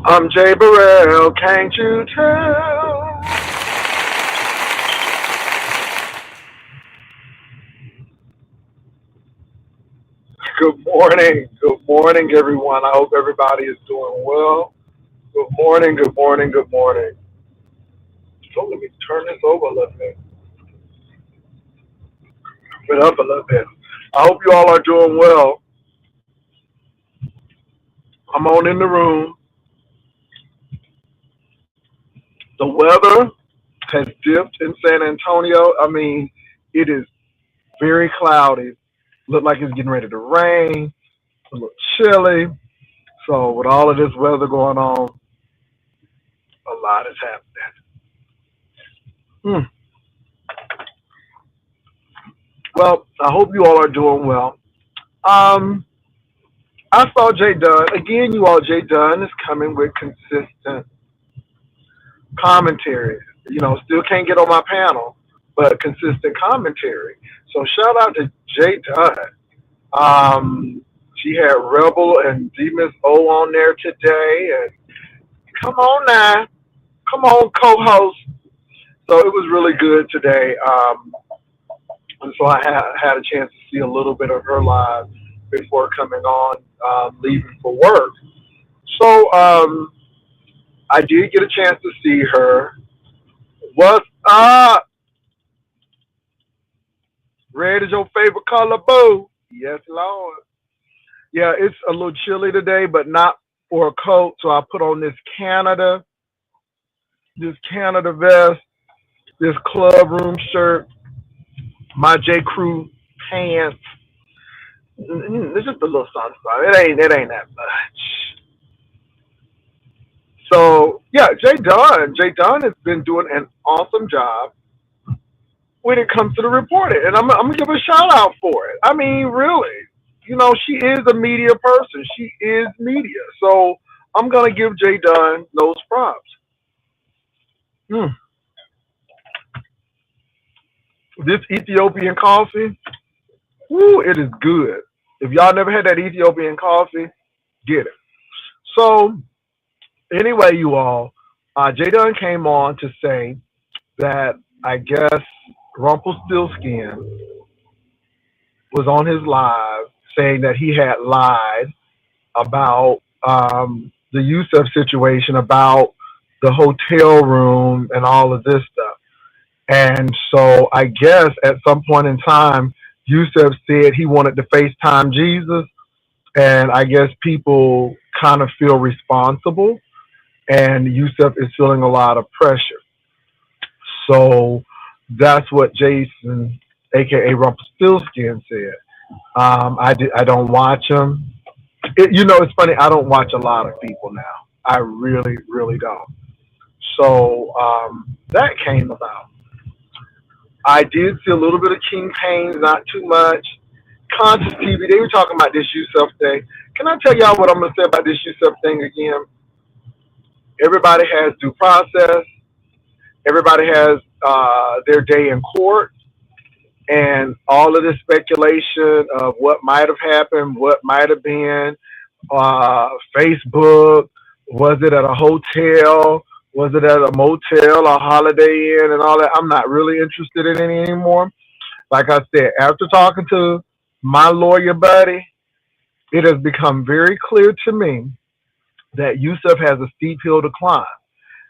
I'm Jay Burrell, can't you tell? Good morning, everyone. I hope everybody is doing well. Good morning, good morning. So let me turn this over a little bit, put it up a little bit. I hope you all are doing well. I'm on in the room. The weather has dipped in San Antonio. I mean, it is very cloudy. Look like it's getting ready to rain. A little chilly. So with all of this weather going on, a lot is happening. Hmm. Well, I hope you all are doing well. Um, I saw Jay Dunn again. You all, Jay Dunn is coming with consistent commentary. You know, still can't get on my panel, but consistent commentary. So shout out to Jay Dunn. She had Rebel and D Miss O on there today, and come on now, come on, co-host. So it was really good today. And so I had a chance to see a little bit of her live before coming on, leaving for work. So I did get a chance to see her. What's up? Red is your favorite color, boo? Yes, Lord. Yeah, it's a little chilly today, but not for a coat. So I put on this Canada vest, this club room shirt, my J. Crew pants. It's just a little something. It ain't that much. So yeah, Jay Dunn has been doing an awesome job when it comes to the reporting, and I'm gonna give a shout out for it. I mean, really, you know, she is a media person. She is media, so I'm gonna give Jay Dunn those props. Mm. This Ethiopian coffee, woo, it is good. If y'all never had that Ethiopian coffee, get it. So anyway, you all, Jay Dunn came on to say that I guess Rumpelstiltskin was on his live saying that he had lied about the Yusef situation, about the hotel room and all of this stuff. And so I guess at some point in time, Yusef said he wanted to FaceTime Jesus. And I guess people kind of feel responsible. And Yusef is feeling a lot of pressure. So that's what Jason, aka Rumpelstiltskin, said. I don't watch him. It's funny. I don't watch a lot of people now. I really, really don't. So that came about. I did see a little bit of King Pains, not too much. Conscious TV, they were talking about this Yusuf thing. Can I tell y'all what I'm going to say about this Yusuf thing again? Everybody has due process. Everybody has their day in court. And all of this speculation of what might have happened, what might have been, Facebook, was it at a hotel? Was it at a motel, a Holiday Inn, and all that? I'm not really interested in it anymore. Like I said, after talking to my lawyer buddy, it has become very clear to me that Yusuf has a steep hill to climb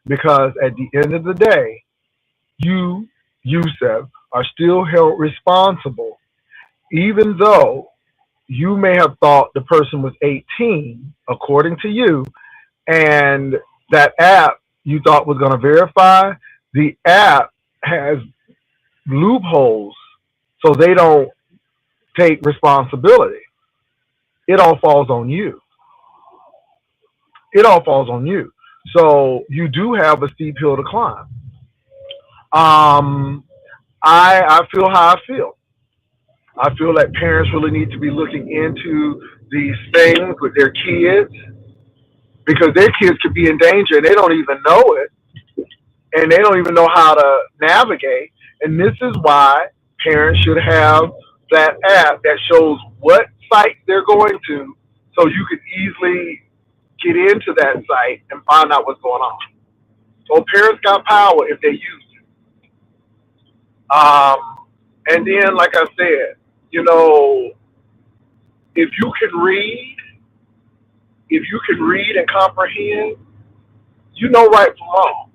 because at the end of the day, you, Yusuf, are still held responsible, even though you may have thought the person was 18, according to you, and that app you thought was going to verify, the app has loopholes so they don't take responsibility. It all falls on you. It all falls on you. So you do have a steep hill to climb. Um, I feel how I feel. I feel that parents really need to be looking into these things with their kids because their kids could be in danger and they don't even know it and they don't even know how to navigate. And this is why parents should have that app that shows what site they're going to so you could easily get into that site and find out what's going on. So parents got power if they use it. And then, like I said, you know, if you can read, if you can read and comprehend, you know right from wrong.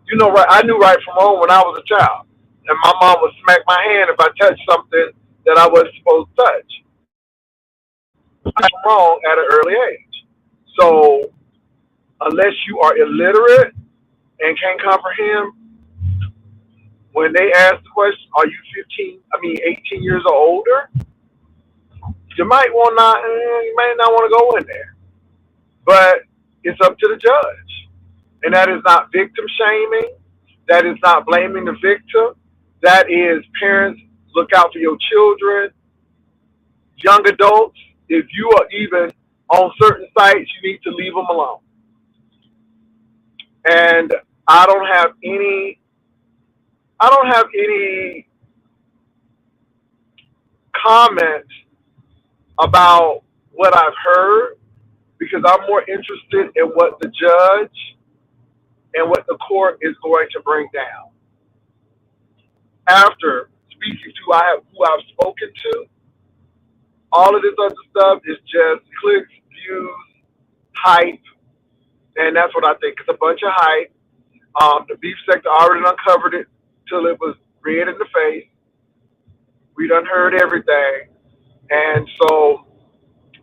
You know right. I knew right from wrong when I was a child, and my mom would smack my hand if I touched something that I wasn't supposed to touch. I'm wrong at an early age. So unless you are illiterate and can't comprehend, when they ask the question, "Are you 15? I mean 18 years or older?" You might want not. You might not want to go in there, but it's up to the judge. And that is not victim shaming. That is not blaming the victim. That is parents, look out for your children, young adults. If you are even on certain sites, you need to leave them alone. And I don't have any. I don't have any comments about what I've heard because I'm more interested in what the judge and what the court is going to bring down. After speaking to who I've spoken to, all of this other stuff is just clicks, views, hype, and that's what I think. It's a bunch of hype. The beef sector already uncovered it till it was red in the face. We done heard everything, and so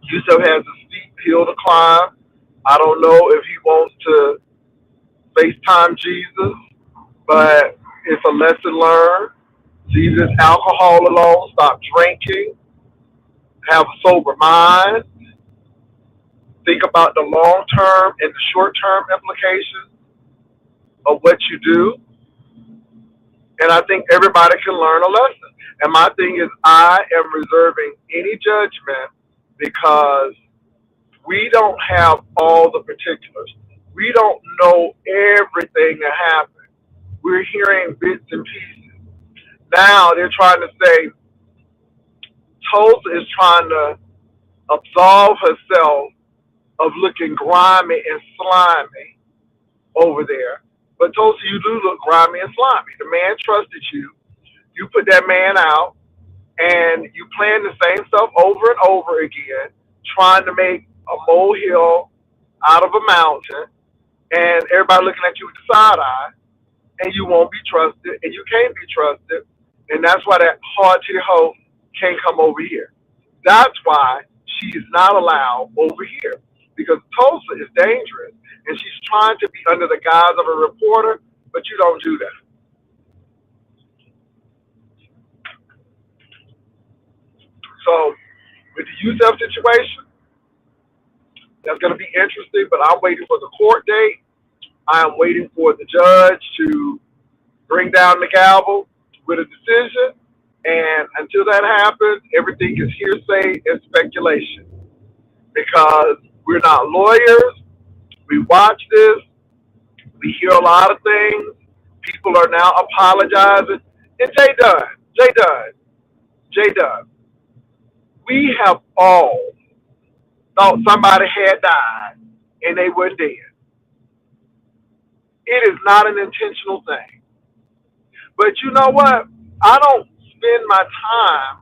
Yusef has a steep hill to climb. I don't know if he wants to FaceTime Jesus, but it's a lesson learned. Leave this alcohol alone. Stop drinking. Have a sober mind. Think about the long term and the short term implications of what you do. And I think everybody can learn a lesson. And my thing is, I am reserving any judgment because we don't have all the particulars. We don't know everything that happened. We're hearing bits and pieces. Now they're trying to say Tulsa is trying to absolve herself of looking grimy and slimy over there. But Tulsa, you do look grimy and slimy. The man trusted you. You put that man out, and you plan the same stuff over and over again, trying to make a molehill out of a mountain, and everybody looking at you with the side eye, and you won't be trusted, and you can't be trusted, and that's why that hard-titted hoe can't come over here. That's why she is not allowed over here, because Tulsa is dangerous, and she's trying to be under the guise of a reporter, but you don't do that. So, with the Yusef situation, that's going to be interesting, but I'm waiting for the court date. I am waiting for the judge to bring down the gavel with a decision. And until that happens, everything is hearsay and speculation because we're not lawyers. We watch this. We hear a lot of things. People are now apologizing. And Jay Dunn, we have all thought somebody had died and they were dead. It is not an intentional thing. But you know what? I don't spend my time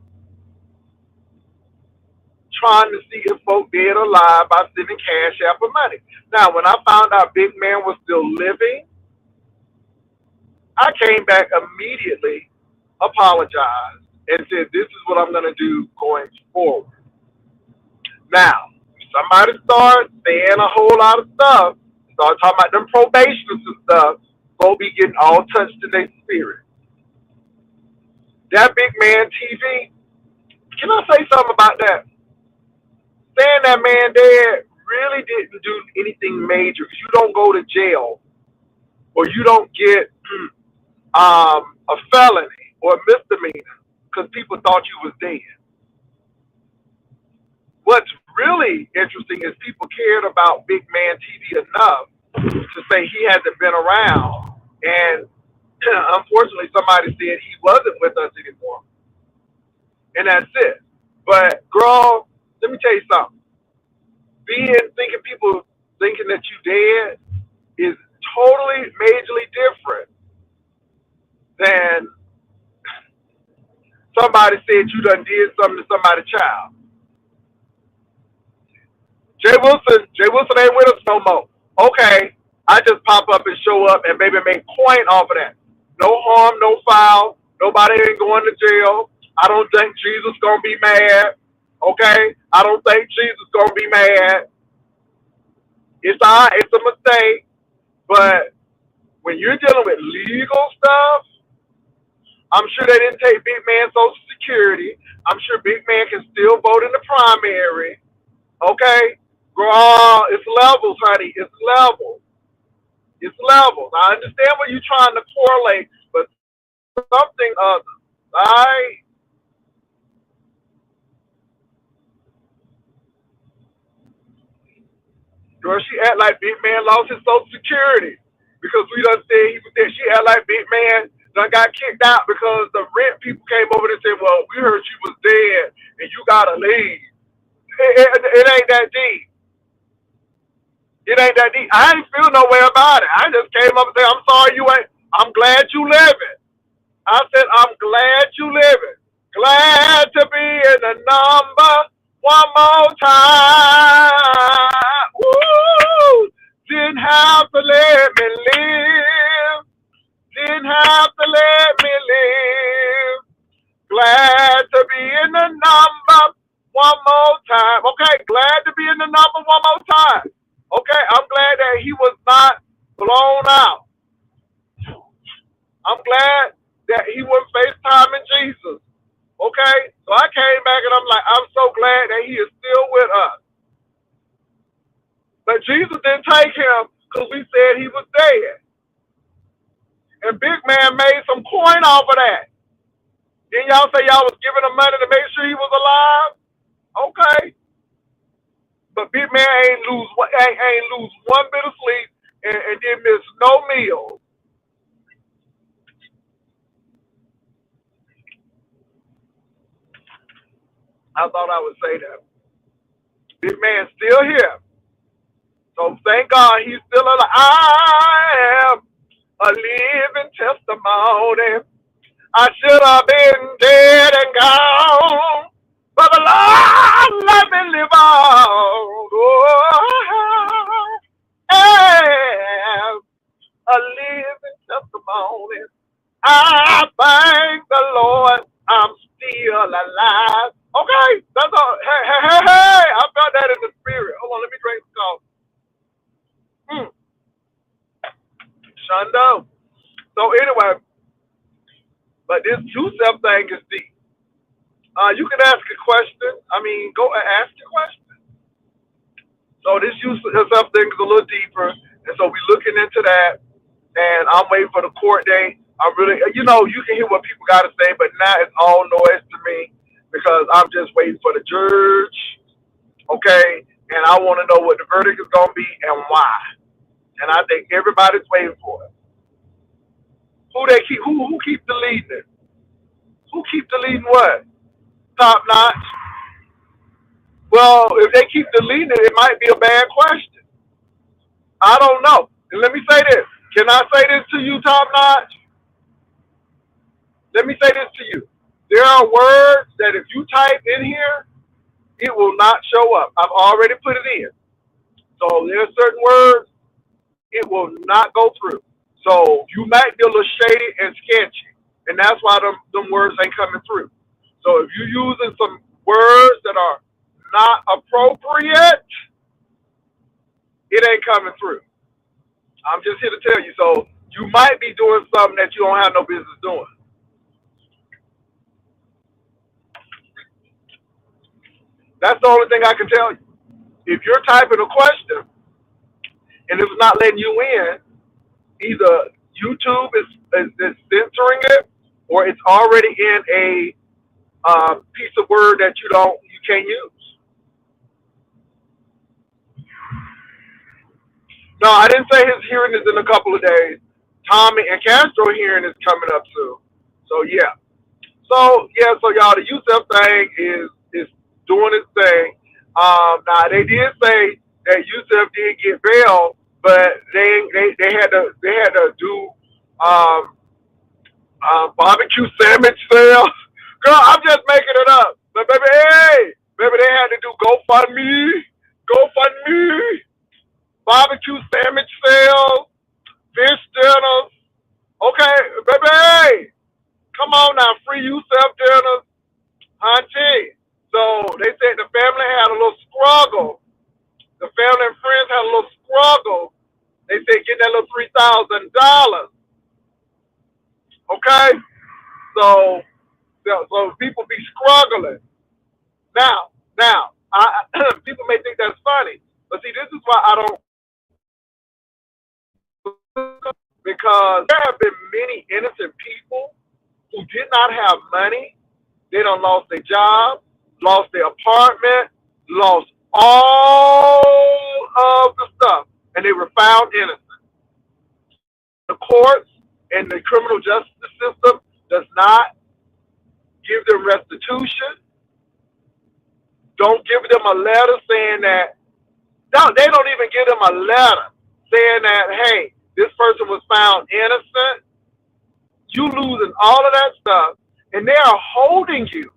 trying to see if folk dead or alive by sending cash after money. Now, when I found out Big Man was still living, I came back immediately, apologized, and said, this is what I'm going to do going forward. Now, if somebody starts saying a whole lot of stuff, start talking about them probations and stuff, go be getting all touched in their spirit. That Big Man TV, can I say something about that? Saying that man dead really didn't do anything major because you don't go to jail or you don't get a felony or a misdemeanor because people thought you was dead. What's really interesting is people cared about Big Man TV enough to say he hasn't been around, and unfortunately somebody said he wasn't with us anymore, and that's it. But girl, let me tell you something. Thinking people thinking that you dead is totally majorly different than somebody said you done did something to somebody's child. Jay Wilson ain't with us no more. Okay, I just pop up and show up and baby make coin off of that. No harm, no foul. Nobody ain't going to jail. I don't think Jesus gonna be mad. Okay, I don't think Jesus gonna be mad. It's it's a mistake, but when you're dealing with legal stuff, I'm sure they didn't take Big Man Social Security. I'm sure Big Man can still vote in the primary. Okay, girl, it's levels, honey. It's levels. It's levels. I understand what you're trying to correlate, but something other. I girl, she act like Big Man lost his Social Security because we done said he was dead. She act like Big Man done got kicked out because the rent people came over and said, "Well, we heard you was dead and you gotta leave." It ain't that deep. It ain't that deep. I ain't feel no way about it. I just came up and said, "I'm sorry you ain't. I'm glad you living." I said, "I'm glad you living. Glad to be in the number one more time. Woo! Didn't have to let me live. Didn't have to let me live. Glad to be in the number one more time." Okay, glad to be in the number one more time. Okay, I'm glad that he was not blown out. I'm glad that he was FaceTiming Jesus. Okay, so I came back and I'm like, I'm so glad that he is still with us. But Jesus didn't take him because we said he was dead. And Big Man made some coin off of that. Then y'all say y'all was giving him money to make sure he was alive? Okay. But Big Man ain't lose one bit of sleep and didn't miss no meal. I thought I would say that. Big Man still here. So thank God he's still alive. I am a living testimony. I should have been dead and gone, but the Lord let me live on. Oh, I am a living testimony. I thank the Lord I'm still alive. Okay, that's all. Hey, hey, hey, hey. I felt that in the spirit. Hold on, let me drink some coffee. Shundo. So anyway, but this Yusef thing is deep. You can ask a question. I mean, go and ask your question. So this Yusef thing is a little deeper, and so we're looking into that. And I'm waiting for the court date. I really, you can hear what people got to say, but now it's all noise to me because I'm just waiting for the judge. Okay, and I want to know what the verdict is gonna be and why. And I think everybody's waiting for it. Who keeps deleting it? Who keeps deleting what? Top notch. Well, if they keep deleting it, it might be a bad question. I don't know. And let me say this. Can I say this to you, Top Notch? Let me say this to you. There are words that if you type in here, it will not show up. I've already put it in. So there are certain words, it will not go through. So you might be a little shady and sketchy. And that's why them words ain't coming through. So if you're using some words that are not appropriate, it ain't coming through. I'm just here to tell you. So you might be doing something that you don't have no business doing. That's the only thing I can tell you. If you're typing a question and it's not letting you in, either YouTube is censoring it or it's already in a piece of word that you can't use. No, I didn't say his hearing is in a couple of days. Tommy and Castro hearing is coming up soon. So yeah, so y'all, the Yusef thing is doing its thing. Now they did say that Yusef did get bail, but they had to do um, barbecue sandwich sale. Girl, I'm just making it up. But baby, hey, baby, they had to do GoFundMe, barbecue sandwich sale, fish dinners. Okay, baby, hey, come on now, free Yusef dinners, auntie. So they said the family had a little struggle. The family and friends had a little struggle. They said getting that little $3,000. Okay, so people be struggling. Now, people may think that's funny, but see, this is why I don't, because there have been many innocent people who did not have money. They done lost their job, lost their apartment, lost all of the stuff, and they were found innocent. The courts and the criminal justice system does not give them restitution. Don't give them a letter saying that. No, they don't even give them a letter saying that, hey, this person was found innocent. You losing all of that stuff, and they are holding you.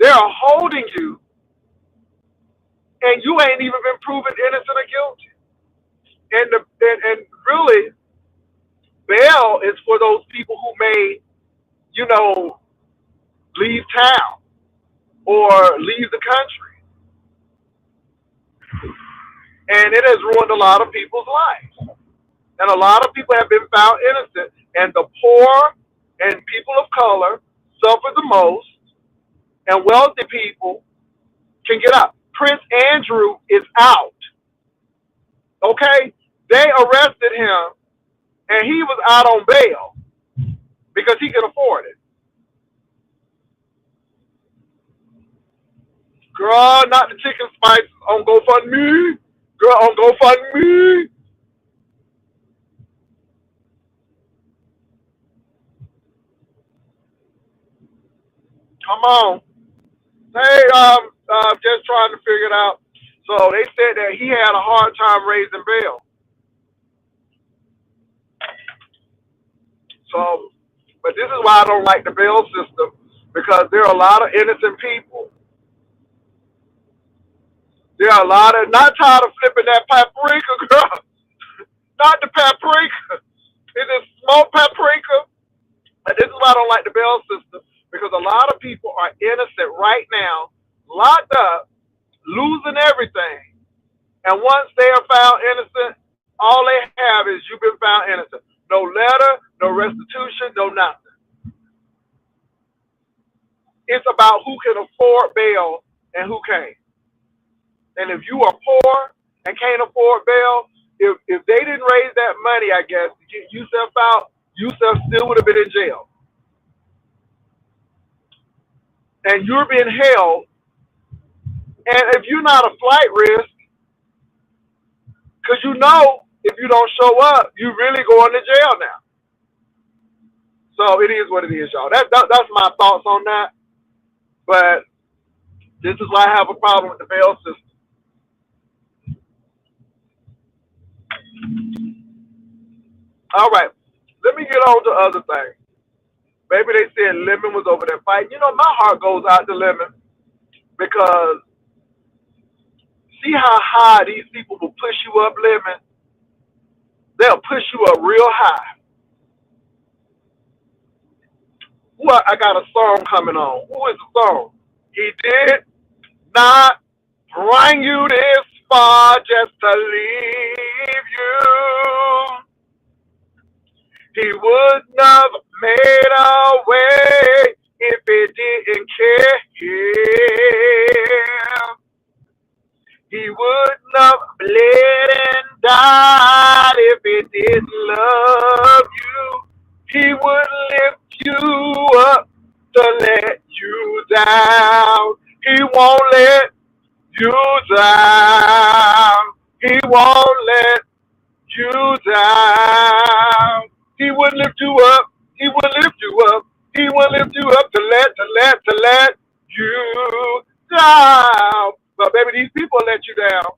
They are holding you, and you ain't even been proven innocent or guilty. And really, bail is for those people who may, leave town or leave the country. And it has ruined a lot of people's lives. And a lot of people have been found innocent. And the poor and people of color suffer the most. And wealthy people can get out. Prince Andrew is out. Okay? They arrested him, and he was out on bail because he could afford it. Girl, not the chicken spice on GoFundMe. Girl, on GoFundMe. Come on. Hey, just trying to figure it out. So they said that he had a hard time raising bail. So, but this is why I don't like the bail system, because there are a lot of innocent people. There are a lot of, not tired of flipping that paprika, girl. Not the paprika. It is smoked paprika. But this is why I don't like the bail system, because a lot of people are innocent right now, locked up, losing everything. And once they are found innocent, all they have is you've been found innocent. No letter, no restitution, no nothing. It's about who can afford bail and who can't. And if you are poor and can't afford bail, if they didn't raise that money, I guess, to get Yusef out, Yusef still would have been in jail. And you're being held. And if you're not a flight risk, because if you don't show up, you really going to jail now. So it is what it is, y'all. That's my thoughts on that. But this is why I have a problem with the bail system. All right, let me get on to other things. Maybe they said Lemon was over there fighting. My heart goes out to Lemon, because see how high these people will push you up, Lemon? They'll push you up real high. I got a song coming on. Who is the song? He did not bring you this far just to leave you. He wouldn't have made a way if he didn't care. He wouldn't have bled and died if he didn't love you. He would lift you up to let you down. He won't let you down. He won't let you down. He would lift you up. He would lift you up. He will lift you up to let you down. But baby, these people let you down.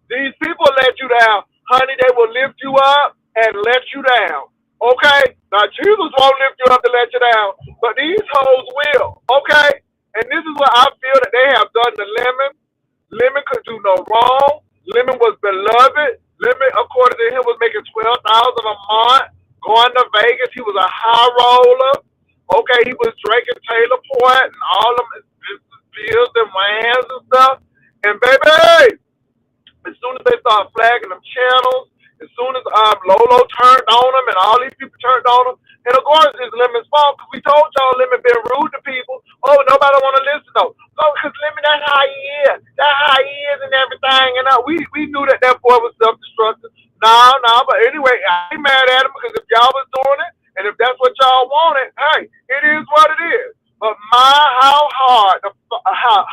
These people let you down. Honey, they will lift you up and let you down. Okay? Now, Jesus won't lift you up and let you down, but these hoes will. Okay? And this is what I feel that they have done to Lemon. Lemon could do no wrong. Lemon was beloved. Lemon, according to him, was making 12,000 a month. Going to Vegas, he was a high roller. Okay, he was drinking Taylor Port and all of his beers and wines and stuff. And baby, as soon as they start flagging them channels, as soon as Lolo turned on them and all these people turned on them, and of course it's Lemon's fault because we told y'all Lemon been rude to people. Oh, nobody want to listen though. Oh, because Lemon, that's how he is. That's how he is and everything. And we knew that that boy was self-destructive. No, but anyway, I ain't mad at him because if y'all was doing it and if that's what y'all wanted, hey, it is what it is. But how hard, how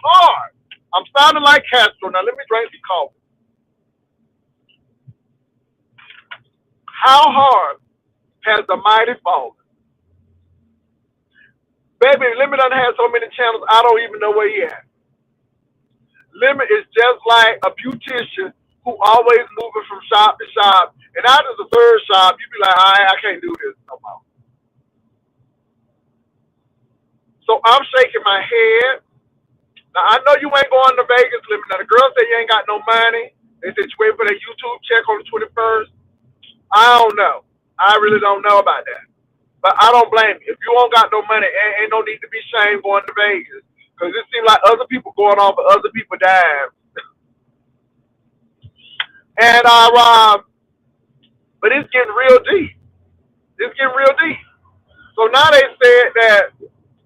hard. I'm sounding like Castro. Now let me drink some coffee. How hard has the mighty fallen? Baby, Lemon done had so many channels, I don't even know where he at. Lemon is just like a beautician who always moving from shop to shop. And after the third shop, you be like, all right, I can't do this no more. So I'm shaking my head. Now, I know you ain't going to Vegas, Lemon. Now, the girl said you ain't got no money. They said you waiting for that YouTube check on the 21st. I don't know. I really don't know about that. But I don't blame you. If you don't got no money, ain't no need to be ashamed going to Vegas. Because it seems like other people going on, but other people dying. And but it's getting real deep. It's getting real deep. So now they said that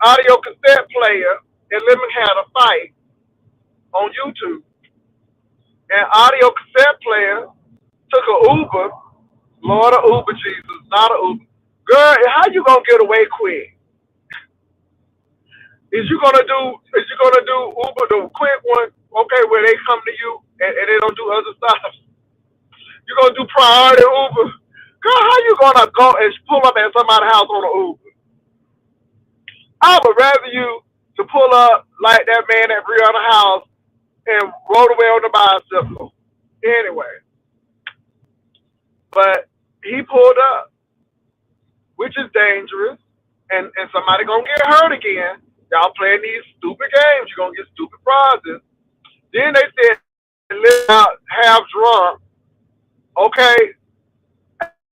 audio cassette player and Lemon had a fight on YouTube. And audio cassette player took an Uber. Lord of Uber, Jesus, not an Uber. Girl, how you gonna get away quick? Is you gonna do Uber the quick one, okay, where they come to you and they don't do other stuff? You gonna do priority Uber? Girl, how you gonna go and pull up at somebody's house on an Uber? I would rather you to pull up like that man at Brianna's house and rode away on the bicycle. Anyway, but he pulled up, which is dangerous, and somebody gonna get hurt again. Y'all playing these stupid games, you're gonna get stupid prizes. Then they said live out half drunk, okay,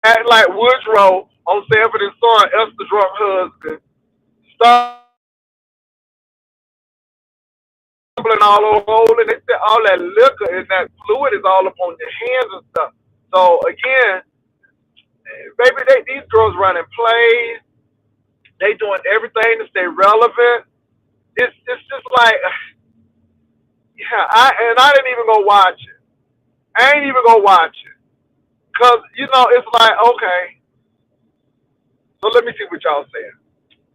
act like Woodrow on Sanford and Son, Esther drunk husband. Stumbling all over, and they said all that liquor and that fluid is all up on your hands and stuff. So again, baby, these girls running plays. They doing everything to stay relevant. It's just like, yeah. I didn't even go watch it. I ain't even go watch it, cause it's like, okay. So let me see what y'all saying.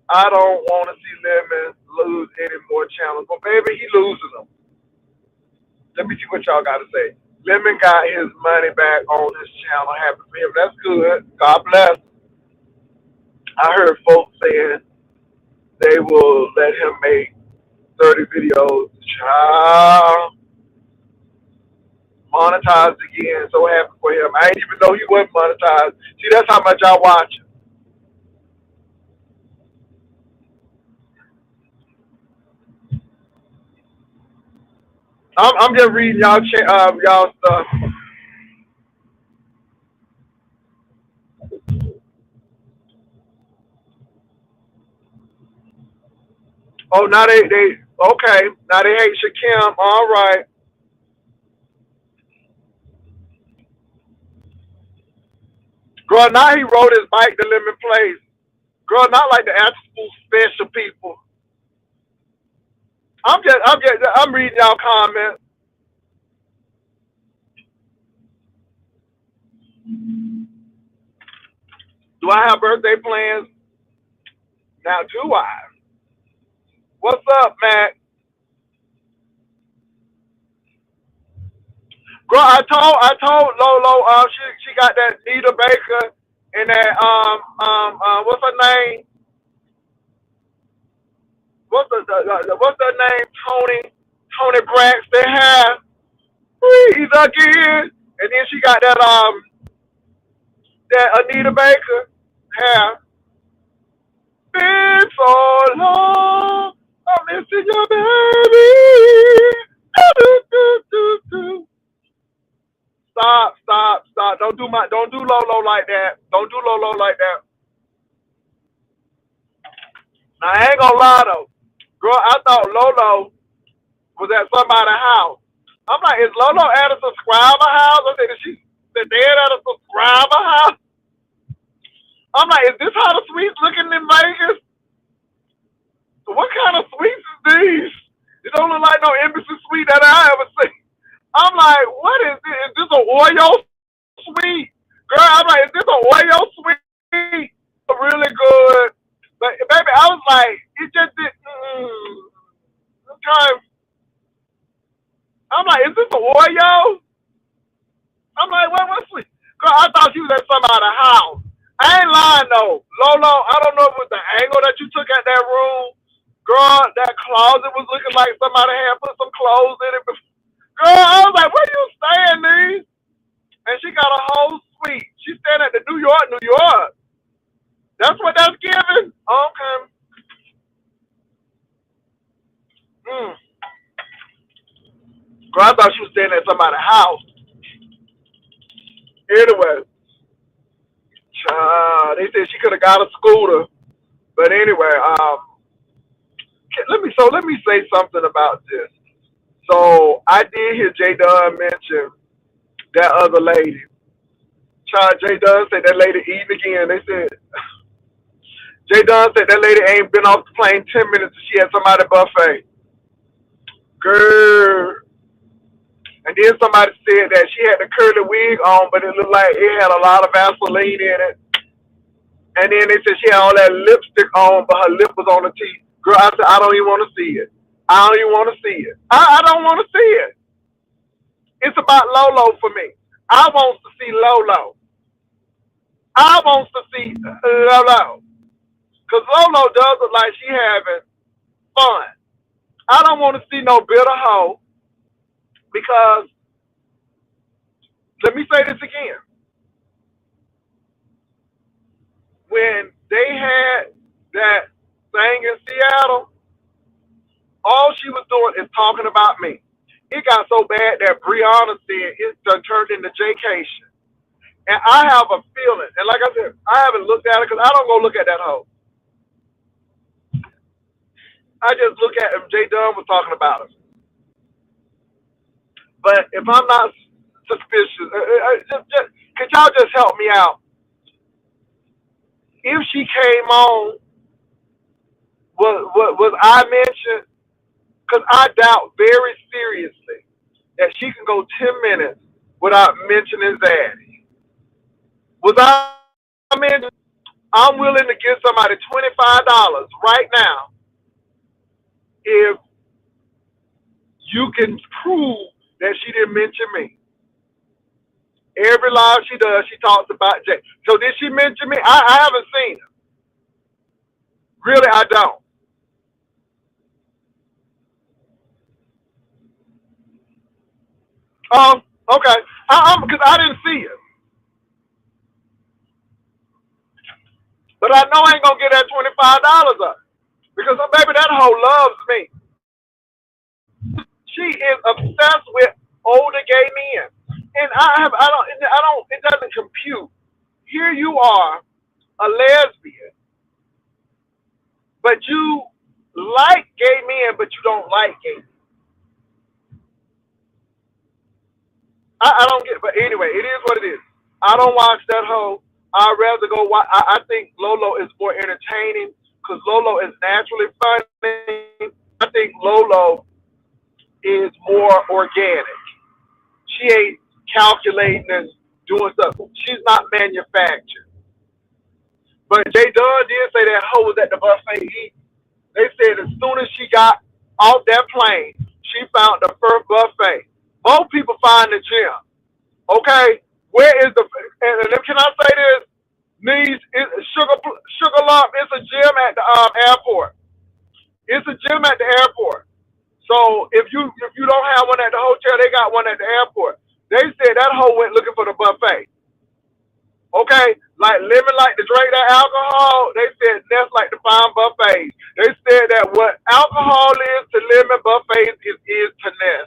I don't want to see Lemon lose any more channels, but baby, he losing them. Let me see what y'all got to say. Lemon got his money back on his channel. Happy for him. That's good. God bless. I heard folks saying they will let him make 30 videos. Child. Monetized again. So happy for him. I didn't even know he wasn't monetized. See, that's how much I watch him. I'm just reading y'all stuff. Oh, now they okay. Now they hate Shakim. All right. Girl, now he rode his bike to Lemon Place. Girl, not like the after school special people. I'm reading y'all comments. Do I have birthday plans? Now do I? What's up, Matt? Girl, I told Lolo, she got that Nita Baker and that what's her name? what's her name? Tony Braxton hair. He's again. And then she got that Anita Baker hair. Been so long, I'm missing your baby. Do. Stop. Don't do Lolo like that. Don't do Lolo like that. Now I ain't gonna lie though. Girl, I thought Lolo was at somebody's house. I'm like, is Lolo at a subscriber house? I said, is she the dead at a subscriber house? I'm like, is this how the suites looking in Vegas? What kind of suites is these? It don't look like no embassy suite that I ever seen. I'm like, what is this? Is this an Oreo suite? Girl, I'm like, is this an Oreo suite? Really good. But baby, I was like, it just did. Okay. I'm like, is this an Oreo? I'm like, what suite? Girl, I thought she was at somebody's house. I ain't lying though. Lolo, I don't know if it was the angle that you took at that room. Girl, that closet was looking like somebody had put some clothes in it. Girl, I was like, where you staying, these? And she got a whole suite. She's staying at the New York. That's what that's giving? Okay. Girl, I thought she was staying at somebody's house. Anyway, they said she could have got a scooter. But anyway, let me say something about this. So I did hear J Dunn mention that other lady. J Dunn said that lady eating again. They said J Dunn said that lady ain't been off the plane 10 minutes and she had somebody buffet. Girl. And then somebody said that she had the curly wig on, but it looked like it had a lot of Vaseline in it. And then they said she had all that lipstick on, but her lip was on the teeth. Girl, I said, I don't even want to see it. I don't even want to see it. I don't want to see it. It's about Lolo for me. I want to see Lolo. I want to see Lolo. Because Lolo does look like she having fun. I don't want to see no bitter hoe. Because, let me say this again. When they had that thing in Seattle, all she was doing is talking about me. It got so bad that Brianna said it done turned into J-cation. And I have a feeling, and like I said, I haven't looked at it because I don't go look at that hoe. I just look at him. J Dunn was talking about it. But if I'm not suspicious, could y'all just help me out? If she came on, was I mentioned? Because I doubt very seriously that she can go 10 minutes without mentioning Zaddy. Was I mentioned? I'm willing to give somebody $25 right now if you can prove that she didn't mention me. Every live she does, she talks about Jay. So did she mention me? I haven't seen her. Really, I don't. Okay. Because I didn't see it. But I know I ain't gonna get that $25 up. Because baby, that hoe loves me. She is obsessed with older gay men. And it doesn't compute. Here you are, a lesbian, but you like gay men, but you don't like gay men. I don't get it. But anyway, it is what it is. I don't watch that hoe. I'd rather go watch. I think Lolo is more entertaining because Lolo is naturally funny. I think Lolo is more organic. She ain't calculating and doing stuff. She's not manufactured. But J Dunn did say that hoe was at the buffet eating. They said as soon as she got off that plane, she found the first buffet. Most people find the gym. Okay, where is the? And can I say this? Sugar Lump is a gym at the airport. It's a gym at the airport. So if you don't have one at the hotel, they got one at the airport. They said that hoe went looking for the buffet. Okay, like lemon like to drink that alcohol. They said Ness like to find buffets. They said that what alcohol is to lemon, buffets is to Ness.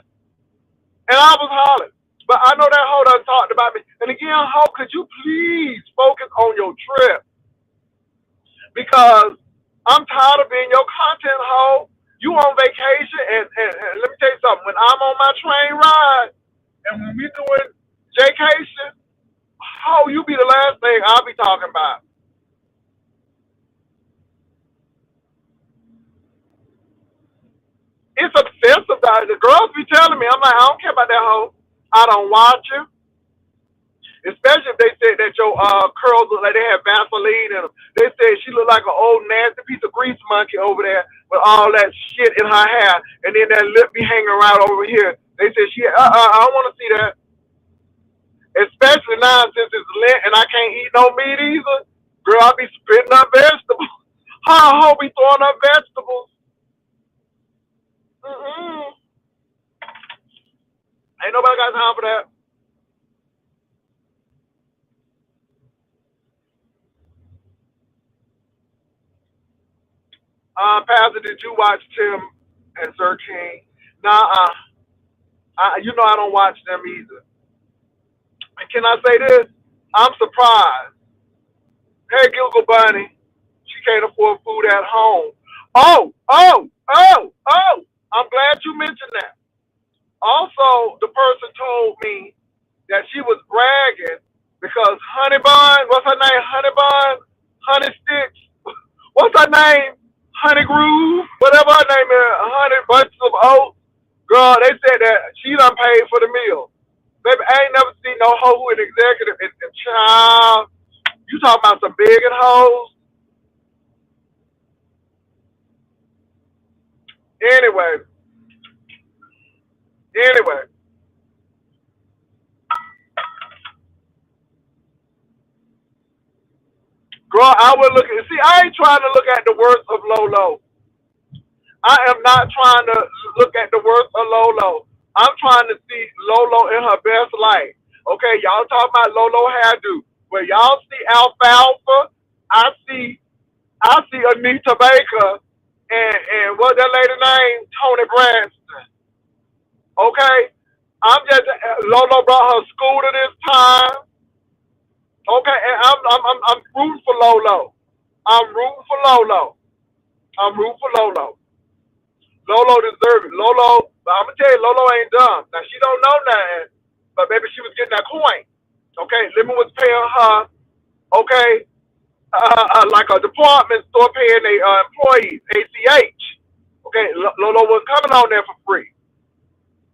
And I was hollering. But I know that hoe done talked about me. And again, hoe, could you please focus on your trip? Because I'm tired of being your content hoe. You on vacation, and let me tell you something. When I'm on my train ride, and when we doing vacation, how you be the last thing I'll be talking about. It's obsessive. The girls be telling me, I'm like, I don't care about that hoe. I don't watch you. Especially if they said that your curls look like they have Vaseline in them. They said she looked like an old nasty piece of grease monkey over there with all that shit in her hair, and then that lip be hanging around over here. They said I don't want to see that. Especially now since it's Lent and I can't eat no meat either. Girl, I be spitting up vegetables. How be throwing up vegetables? Mm-mm. Ain't nobody got time for that. Pastor, did you watch Tim and Sir King? Nah, you know I don't watch them either. And can I say this? I'm surprised. Hey, Gilgle Bunny, she can't afford food at home. Oh! I'm glad you mentioned that. Also, the person told me that she was bragging because Honey Bun, what's her name? Honey Bun, Honey Sticks, what's her name? Honey Groove, whatever her name is, Honey Bunches of Oats. Girl, they said that she done paid for the meal. Baby, I ain't never seen no hoe who an executive and child. You talking about some big and hoes? Anyway, anyway, girl, I would look at. See, I ain't trying to look at the worst of Lolo. I am not trying to look at the worst of Lolo. I'm trying to see Lolo in her best light. Okay, y'all talking about Lolo hairdo. Well, y'all see Alfalfa. I see Anita Baker and what that lady name? Tony Braxton. Okay, I'm just Lolo brought her scooter this time. Okay, and I'm rooting for Lolo. I'm rooting for Lolo. I'm rooting for Lolo. Lolo deserves it. Lolo, but I'm gonna tell you, Lolo ain't dumb. Now she don't know nothing, but maybe she was getting that coin. Okay, Lemon was paying her. Okay, like a department store paying their employees, ACH. Okay, Lolo wasn't coming on there for free.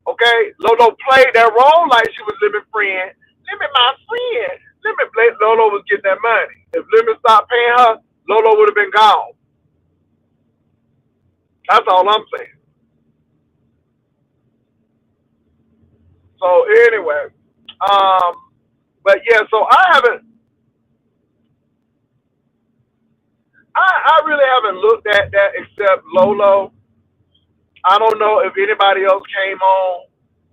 Okay, Lolo played that role like she was Lemon friend. Lemon my friend. Lemon Lolo was getting that money. If Lemon stopped paying her, Lolo would have been gone. That's all I'm saying. So anyway, um, but yeah, so I really haven't looked at that except Lolo. I don't know if anybody else came on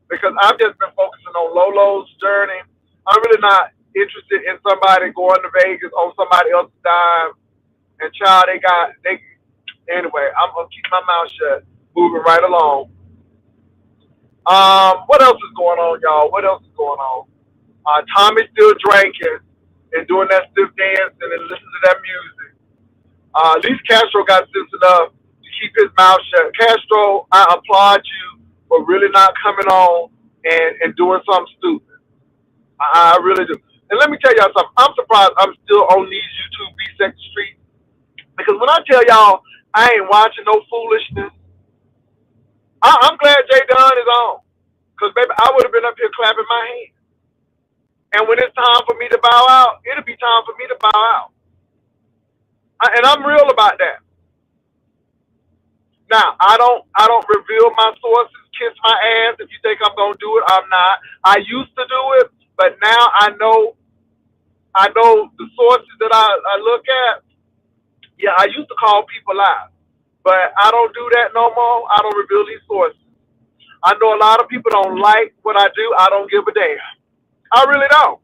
because I've just been focusing on Lolo's journey. I'm really not interested in somebody going to Vegas on somebody else's dime. And child, they anyway. I'm gonna keep my mouth shut. Moving right along. What else is going on, y'all? What else is going on? Tommy's still drinking and doing that stiff dance and then listening to that music. At least Castro got sense enough to keep his mouth shut. Castro, I applaud you for really not coming on and doing something stupid. I really do. And let me tell y'all something. I'm surprised I'm still on these YouTube B-Sex streets because when I tell y'all I ain't watching no foolishness, I'm glad Jay Dunn is on. Because, baby, I would have been up here clapping my hands. And when it's time for me to bow out, it'll be time for me to bow out. And I'm real about that. Now, I don't reveal my sources, kiss my ass. If you think I'm gonna do it, I'm not. I used to do it, but now I know the sources that I look at. Yeah, I used to call people out. But I don't do that no more. I don't reveal these sources. I know a lot of people don't like what I do. I don't give a damn. I really don't.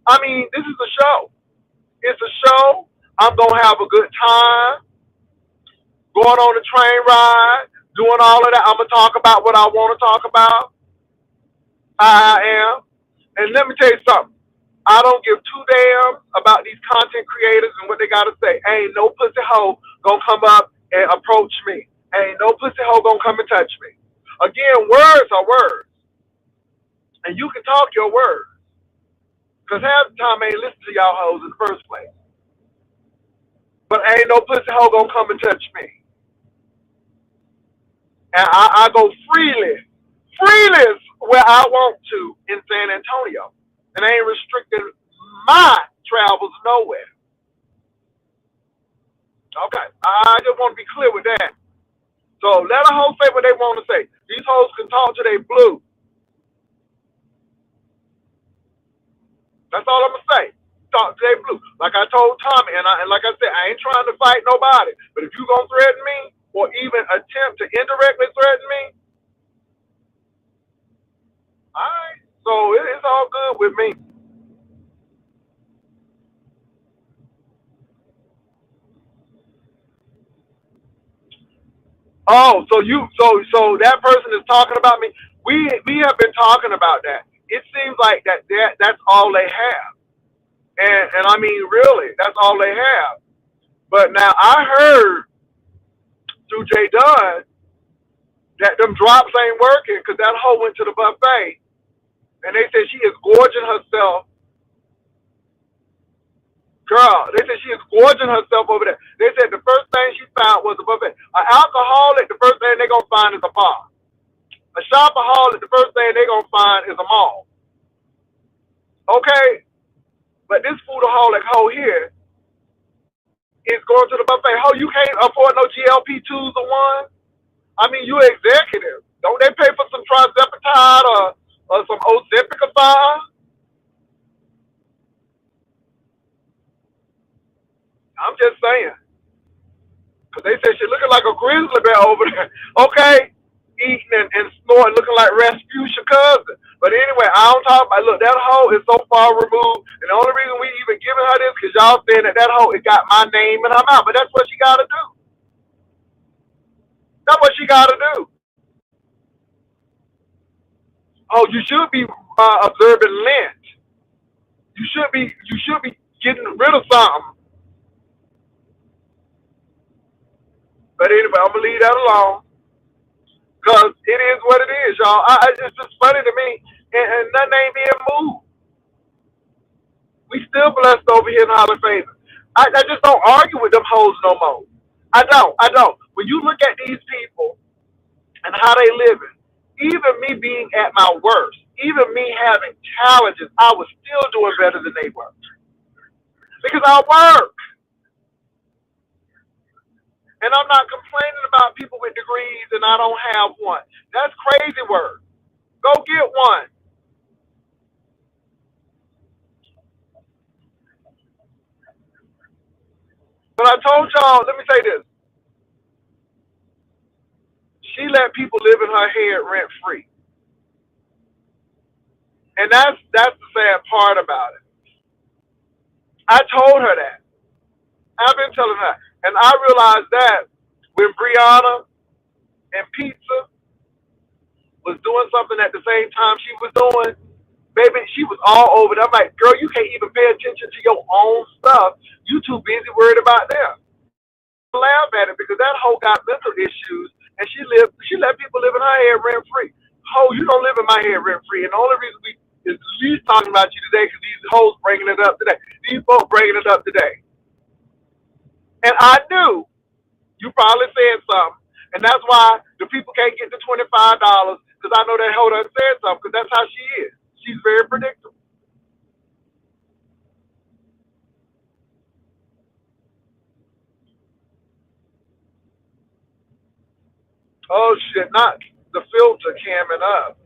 I mean, this is a show. It's a show. I'm gonna have a good time going on the train ride, doing all of that. I'm gonna talk about what I want to talk about. How I am. And let me tell you something. I don't give two damns about these content creators and what they gotta say. Ain't no pussy hoe gonna come up and approach me. Ain't no pussy hoe gonna come and touch me. Again, words are words. And you can talk your words. Because half the time I ain't listen to y'all hoes in the first place. But ain't no pussy hoe gonna come and touch me. And I go freely where I want to in San Antonio. And I ain't restricting my travels nowhere. Okay, I just want to be clear with that. So let a hoe say what they want to say. These hoes can talk to they blue. That's all I'm gonna say. Talk to they blue. Like I told Tommy, and like I said, I ain't trying to fight nobody. But if you gonna threaten me or even attempt to indirectly threaten me, all right. So it's all good with me. Oh, so that person is talking about me. We have been talking about that. It seems like that's all they have, and I mean really, that's all they have. But now I heard through Jay Dunn that them drops ain't working because that hoe went to the buffet and they said she is gorging herself. Girl, they said she is gorging herself over there. They said the first thing she found was a buffet. An alcoholic, the first thing they're gonna find is a bar. A shopaholic, the first thing they're gonna find is a mall. Okay, but this foodaholic hoe here is going to the buffet. Hoe, you can't afford no GLP twos or one. I mean, you executive. Don't they pay for some trizepatide or some Ozempic? I'm just saying. Because they said she looking like a grizzly bear over there. Okay? Eating and snoring, looking like Rasputia cousin. But anyway, I don't talk about, look, that hoe is so far removed. And the only reason we even giving her this because y'all saying that hoe, it got my name in her mouth. But that's what she got to do. That's what she got to do. Oh, you should be observing Lent. You should be getting rid of something. But anyway, I'm gonna leave that alone because it is what it is, y'all. It's just funny to me, and nothing ain't being moved. We still blessed over here in Holly Favor. I just don't argue with them hoes no more. I don't. I don't. When you look at these people and how they living, even me being at my worst, even me having challenges, I was still doing better than they were because I work. And I'm not complaining about people with degrees and I don't have one. That's crazy work. Go get one. But I told y'all, let me say this. She let people live in her head rent free. And that's the sad part about it. I told her that. I've been telling her. And I realized that when Brianna and Pizza was doing something at the same time she was doing, baby, she was all over it. I'm like, girl, you can't even pay attention to your own stuff. You too busy worried about them. I laugh at it because that hoe got mental issues and she let people live in her head rent free. Ho, you don't live in my head rent free. And the only reason we is at least talking about you today because these hoes bringing it up today. These folks bringing it up today. And I knew you probably said something. And that's why the people can't get to $25 because I know that hoe done said something because that's how she is. She's very predictable. Oh shit, not the filter camming up.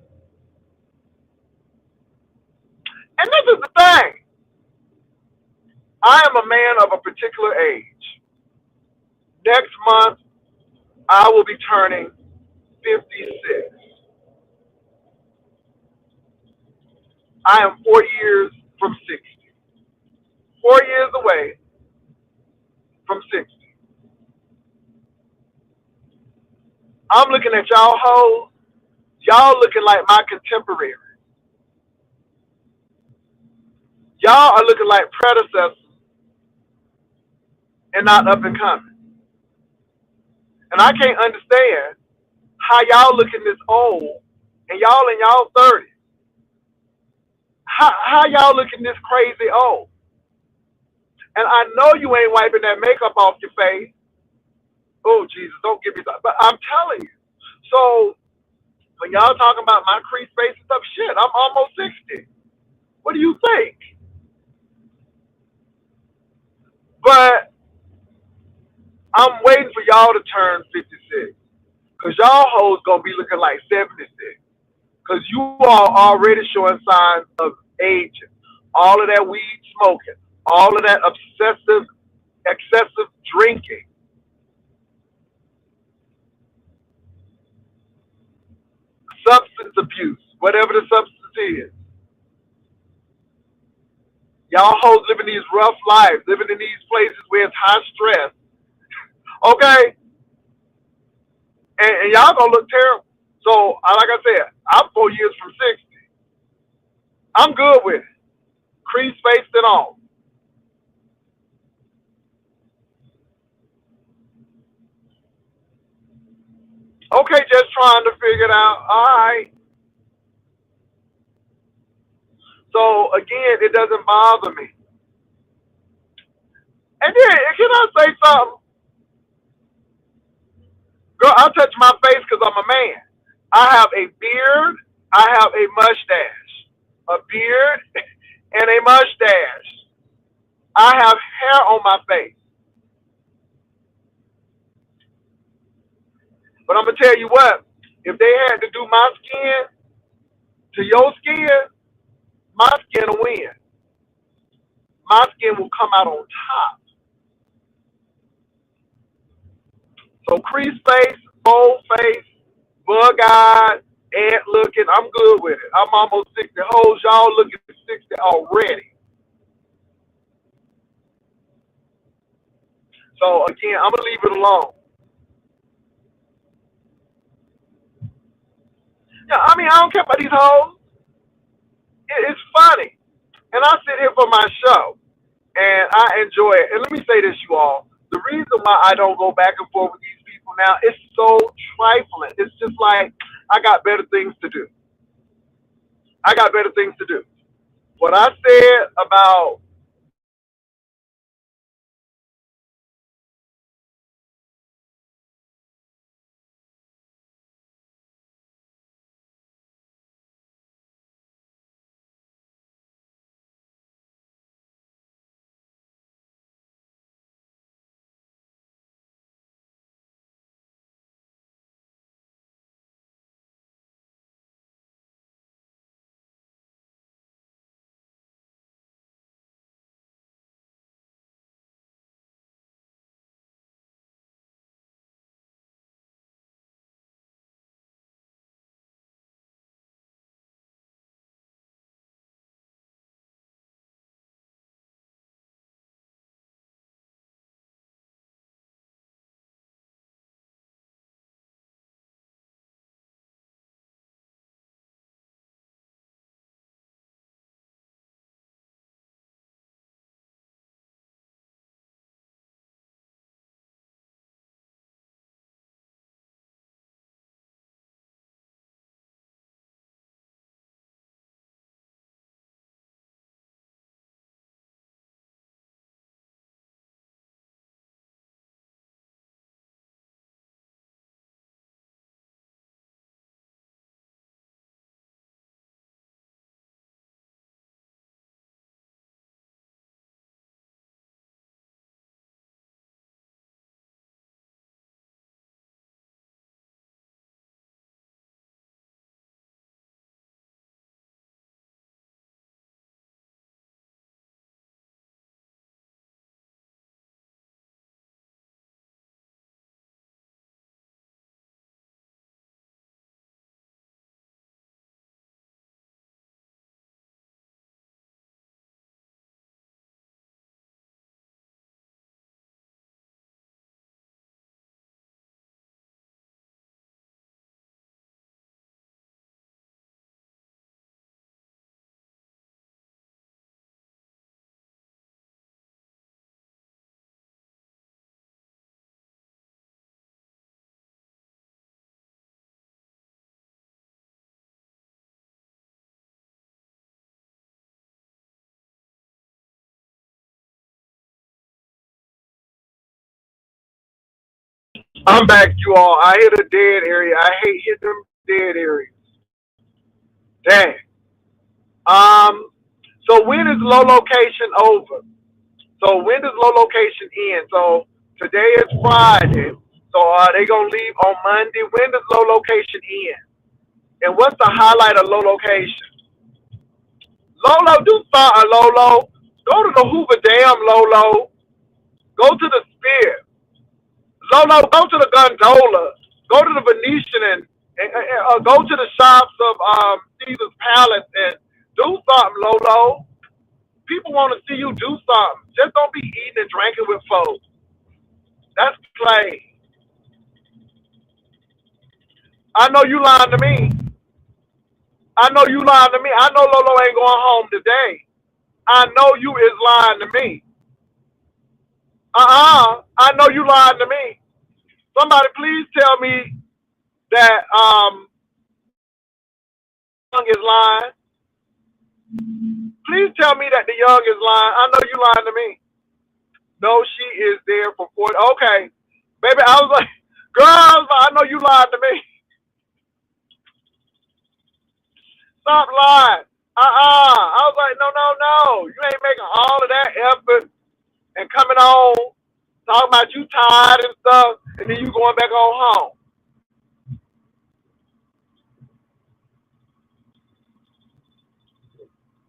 And this is the thing. I am a man of a particular age. Next month, I will be turning 56. I am 4 years from 60. 4 years away from 60. I'm looking at y'all hoes. Y'all looking like my contemporaries. Y'all are looking like predecessors and not up and coming. And I can't understand how y'all looking this old and y'all in y'all 30s. How y'all looking this crazy old? And I know you ain't wiping that makeup off your face. Oh, Jesus, don't give me that. But I'm telling you. So when y'all talking about my crease face and stuff, shit, I'm almost 60. What do you think? But I'm waiting for y'all to turn 56. Because y'all hoes going to be looking like 76. Because you are already showing signs of aging. All of that weed smoking. All of that excessive drinking. Substance abuse. Whatever the substance is. Y'all hoes living these rough lives. Living in these places where it's high stress. Okay? And y'all going to look terrible. So, like I said, I'm 4 years from 60. I'm good with it. Crease faced and all. Okay, just trying to figure it out. All right. So again, it doesn't bother me. And then, can I say something? Girl, I touch my face because I'm a man. I have a beard. I have a mustache. A beard and a mustache. I have hair on my face. But I'm going to tell you what. If they had to do my skin to your skin, my skin will win. My skin will come out on top. So crease face, bold face, bug eyed, ant looking, I'm good with it. I'm almost 60. Hoes, y'all looking at 60 already. So again, I'm gonna leave it alone. Yeah, I mean, I don't care about these hoes. It's funny. And I sit here for my show. And I enjoy it. And let me say this, you all. The reason why I don't go back and forth with these people now, it's so trifling. It's just like I got better things to do. I got better things to do. What I said about I'm back, you all. I hit a dead area. I hate hitting them dead areas. Dang. Um. So when is low location over? So when does low location end? So today is Friday. So are they gonna leave on Monday? When does low location end? And what's the highlight of low location? Lolo, do something, Lolo. Go to the Hoover Dam, Lolo. Go to the Spear. Lolo, go to the Gondola. Go to the Venetian and go to the shops of Caesar's Palace and do something, Lolo. People want to see you do something. Just don't be eating and drinking with folks. That's play. I know you lying to me. I know you lying to me. I know Lolo ain't going home today. I know you is lying to me. I know you lying to me. Somebody please tell me that young is lying. Please tell me that the young is lying. I know you lying to me. No, she is there for 40. Okay. Baby, I was like, girls, I know you lied to me. Stop lying. I was like, no. You ain't making all of that effort and coming on, talking about you tired and stuff, and then you going back on home.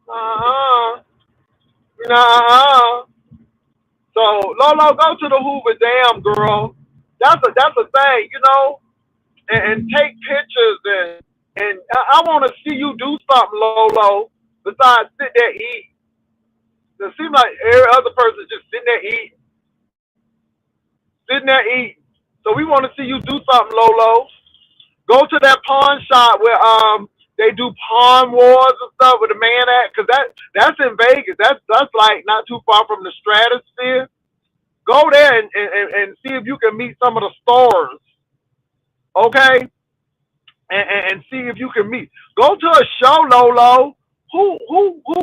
Uh-uh. Nah. So Lolo, go to the Hoover Dam, girl. That's a thing, and take pictures and I want to see you do something, Lolo. Besides sit there eat. It seems like every other person is just sitting there eating. So we want to see you do something, Lolo. Go to that pawn shop where they do pawn wars and stuff with the man at, cause that's in Vegas. That's like not too far from the Stratosphere. Go there and see if you can meet some of the stars, okay? And see if you can meet. Go to a show, Lolo. Who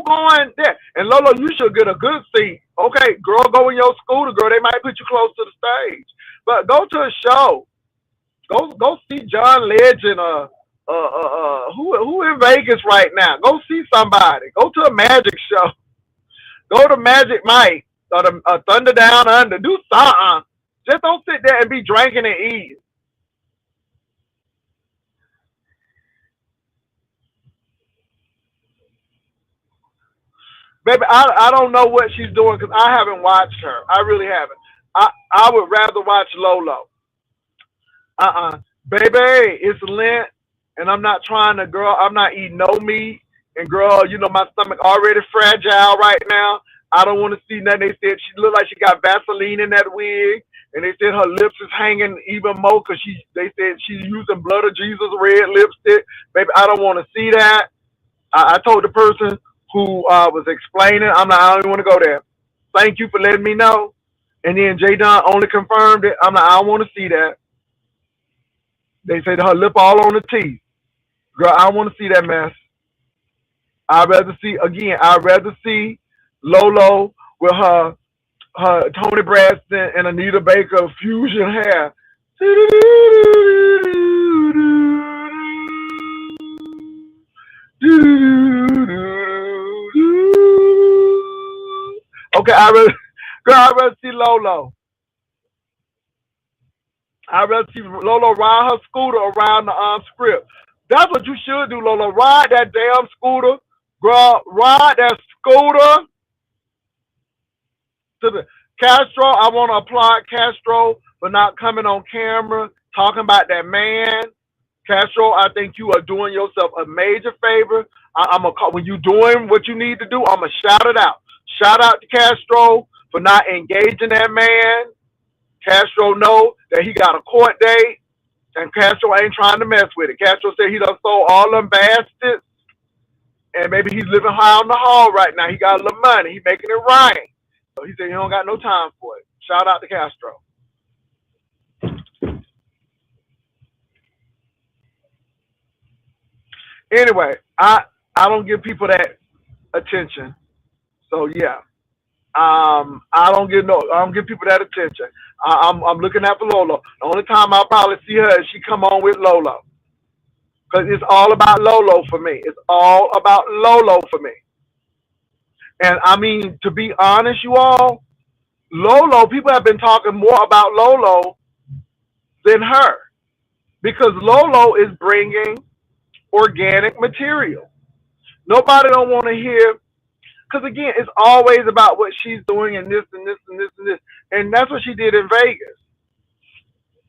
going there? And Lolo, you should get a good seat. Okay, girl, go in your scooter, girl. They might put you close to the stage. But go to a show. Go see John Legend. Who in Vegas right now? Go see somebody. Go to a magic show. Go to Magic Mike or the Thunder Down Under. Do something. Just don't sit there and be drinking and eating. Baby, I don't know what she's doing because I haven't watched her. I really haven't. I would rather watch Lolo. Baby, it's Lent, and I'm not trying to, girl. I'm not eating no meat, and girl, my stomach already fragile right now. I don't want to see nothing. They said she looked like she got Vaseline in that wig, and they said her lips is hanging even more because they said she's using Blood of Jesus red lipstick. Baby, I don't want to see that. I told the person who was explaining, I don't want to go there. Thank you for letting me know. And then J Don only confirmed it. I'm like, I don't want to see that. They said her lip all on the teeth. Girl, I don't want to see that mess. I'd rather see Lolo with her Tony Braxton and Anita Baker fusion hair. Okay, I'd rather see Lolo. I'd rather see Lolo ride her scooter around the script. That's what you should do, Lolo. Ride that damn scooter, girl. Ride that scooter to the Castro. I want to applaud Castro for not coming on camera talking about that man. Castro, I think you are doing yourself a major favor. I'm gonna call when you doing what you need to do. I'm gonna shout it out. Shout out to Castro for not engaging that man. Castro know that he got a court date, and Castro ain't trying to mess with it. Castro said he done sold all them bastards, and maybe he's living high on the hall right now. He got a little money. He making it rain. So he said he don't got no time for it. Shout out to Castro. Anyway, I don't give people that attention. So yeah, I don't give people that attention. I'm looking out for Lolo. The only time I'll probably see her is she come on with Lolo. Because it's all about Lolo for me. It's all about Lolo for me. And I mean, to be honest, you all, Lolo, people have been talking more about Lolo than her. Because Lolo is bringing organic material. Nobody don't want to hear, because again, it's always about what she's doing and this and this and this and this. And that's what she did in Vegas.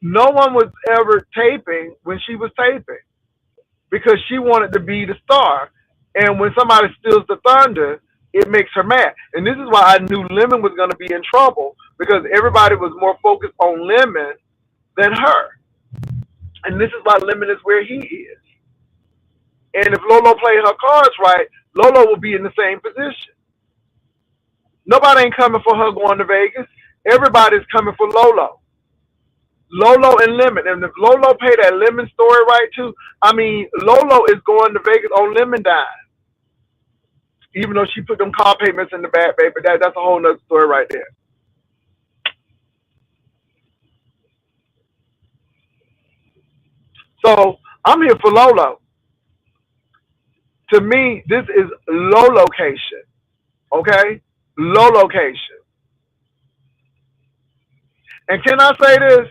No one was ever taping when she was taping because she wanted to be the star. And when somebody steals the thunder, it makes her mad. And this is why I knew Lemon was going to be in trouble because everybody was more focused on Lemon than her. And this is why Lemon is where he is. And if Lolo played her cards right, Lolo will be in the same position. Nobody ain't coming for her going to Vegas. Everybody's coming for Lolo. Lolo and Lemon. And if Lolo paid that Lemon story right too, I mean, Lolo is going to Vegas on Lemon dime. Even though she put them car payments in the back, baby, that's a whole nother story right there. So I'm here for Lolo. To me, this is low location. Okay? Low location. And can I say this?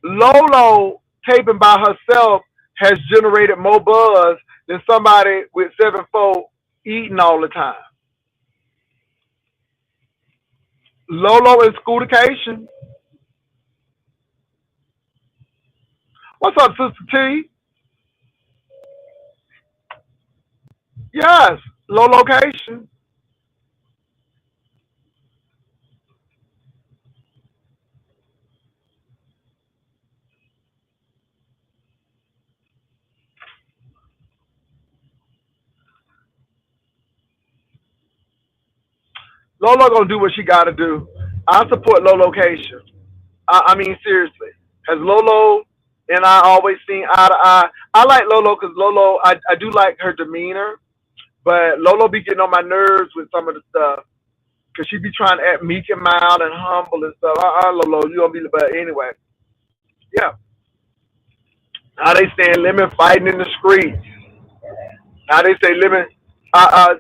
Lolo taping by herself has generated more buzz than somebody with 7'4" eating all the time. Lolo in schoolication. What's up, Sister T? Yes, low location. Lolo gonna do what she gotta do. I support low location. I mean, seriously. Has Lolo and I always seen eye to eye? I like Lolo because Lolo, I do like her demeanor, but Lolo be getting on my nerves with some of the stuff because she be trying to act meek and mild and humble and stuff. Lolo, you gonna be, but anyway, yeah. Now they saying Lemon fighting in the streets. Now they say Lemon,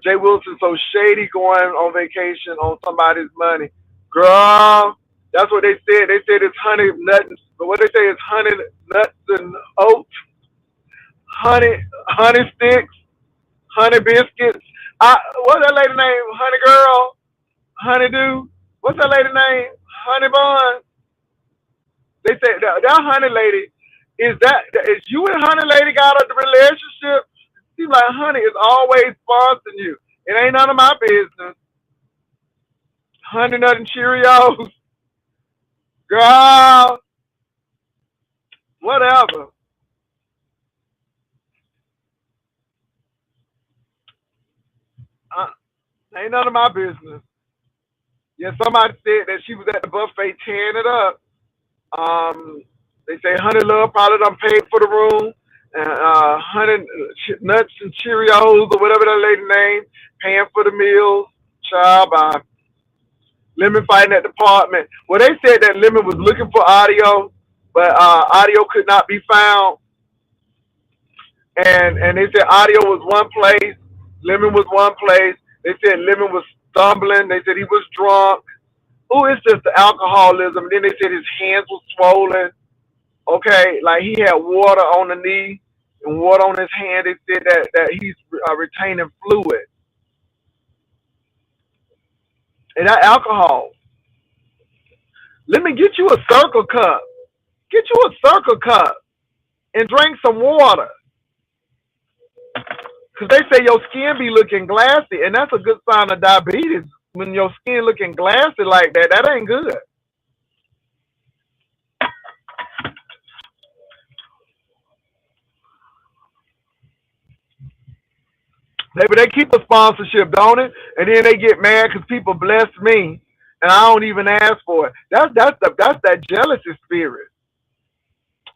Jay Wilson so shady going on vacation on somebody's money. Girl, that's what they said. They said it's honey nuts, but what they say is honey nuts and oats, honey, honey sticks, honey biscuits. What's that lady name? Honey girl, honeydew. What's that lady name? Honey bun. They say that honey lady is you and honey lady got a relationship? She's like, honey is always sponsoring you. It ain't none of my business. Honey nut and Cheerios. Girl, whatever. Uh, Ain't none of my business. Yeah, somebody said that she was at the buffet tearing it up. They say Honey Love probably done paid for the room. Honey Nuts and Cheerios or whatever that lady name, paying for the meals. Child, by Lemon fighting at the department. Well, they said that Lemon was looking for audio, but audio could not be found. And they said audio was one place, Lemon was one place. They said Lemon was stumbling. They said he was drunk. Oh, it's just the alcoholism. And then they said his hands were swollen. Okay, like he had water on the knee and water on his hand. They said that he's retaining fluid. And that alcohol. Let me get you a circle cup. Get you a circle cup and drink some water. Because they say your skin be looking glassy, and that's a good sign of diabetes. When your skin looking glassy like that, that ain't good. But they keep a sponsorship, don't it? And then they get mad because people bless me, and I don't even ask for it. That's that jealousy spirit.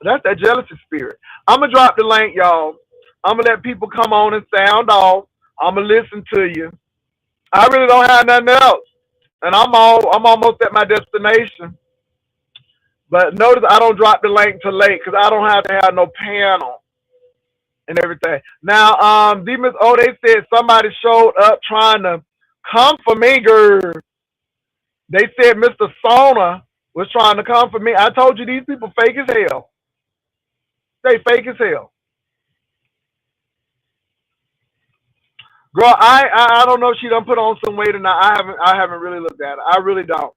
That's that jealousy spirit. I'm gonna drop the link, y'all. I'm gonna let people come on and sound off. I'm gonna listen to you. I really don't have nothing else, and I'm almost at my destination. But notice I don't drop the link till late because I don't have to have no panel and everything. Now, Demons, oh, they said somebody showed up trying to come for me, girl. They said Mr. Sona was trying to come for me. I told you these people fake as hell. They fake as hell. Girl, I don't know if she done put on some weight or not. I haven't really looked at it. I really don't.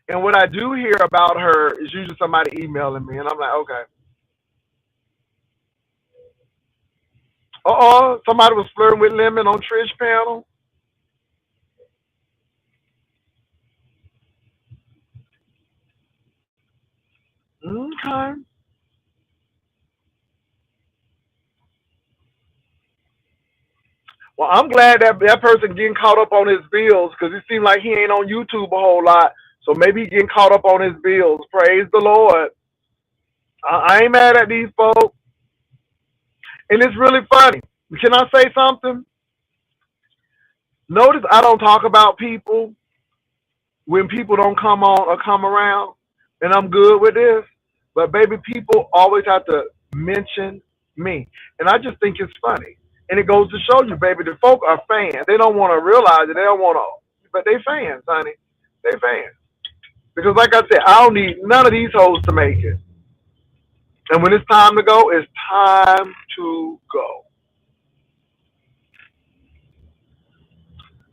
And what I do hear about her is usually somebody emailing me, and I'm like, okay. Somebody was flirting with Lemon on Trish panel. Okay. Well, I'm glad that that person getting caught up on his bills because it seemed like he ain't on YouTube a whole lot. So maybe he getting caught up on his bills. Praise the Lord. I ain't mad at these folks. And it's really funny. Can I say something? Notice I don't talk about people when people don't come on or come around. And I'm good with this. But baby, people always have to mention me. And I just think it's funny. And it goes to show you, baby, the folk are fans. They don't want to realize it. They don't want to. But they fans, honey. They fans. Because like I said, I don't need none of these hoes to make it. And when it's time to go, it's time to go.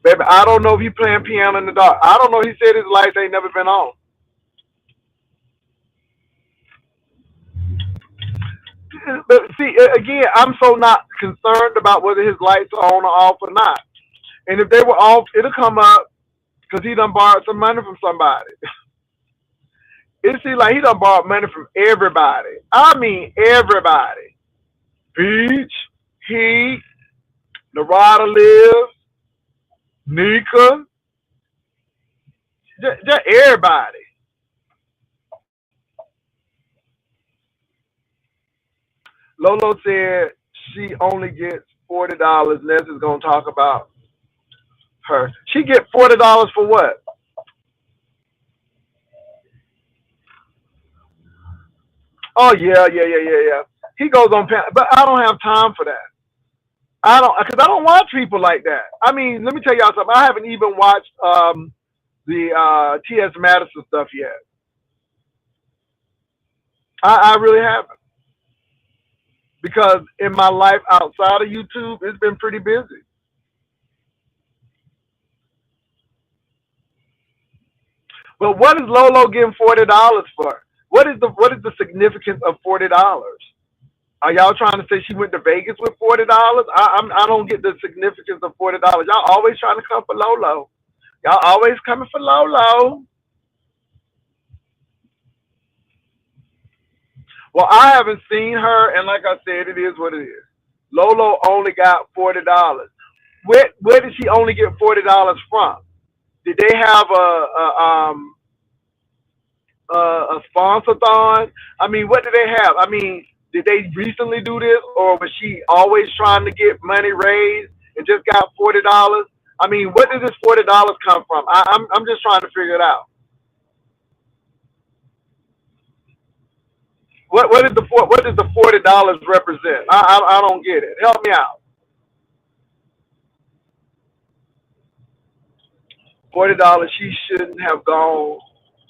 Baby, I don't know if he playing piano in the dark. I don't know. He said his lights ain't never been on. But see, again, I'm so not concerned about whether his lights are on or off or not. And if they were off, it'll come up because he done borrowed some money from somebody. It seems like he done borrowed money from everybody. I mean, everybody. Beach, Heat, Narada Lives, Nika, just everybody. Lolo said she only gets $40. Ness is gonna talk about her. She get $40 for what? Oh yeah. He goes on, but I don't have time for that. I don't, because I don't watch people like that. I mean, let me tell y'all something. I haven't even watched the T.S. Madison stuff yet. I really haven't because in my life outside of YouTube, it's been pretty busy. But what is Lolo getting $40 for? What is the significance of $40? Are y'all trying to say she went to Vegas with $40? I don't get the significance of $40. Y'all always trying to come for Lolo. Y'all always coming for Lolo. Well, I haven't seen her, and like I said, it is what it is. Lolo only got $40. Where did she only get $40 from? Did they have a sponsor-thon? I mean, what did they have? I mean, did they recently do this, or was she always trying to get money raised and just got $40? I mean, where did this $40 come from? I'm just trying to figure it out. What does the $40 represent? I don't get it. Help me out. $40. She shouldn't have gone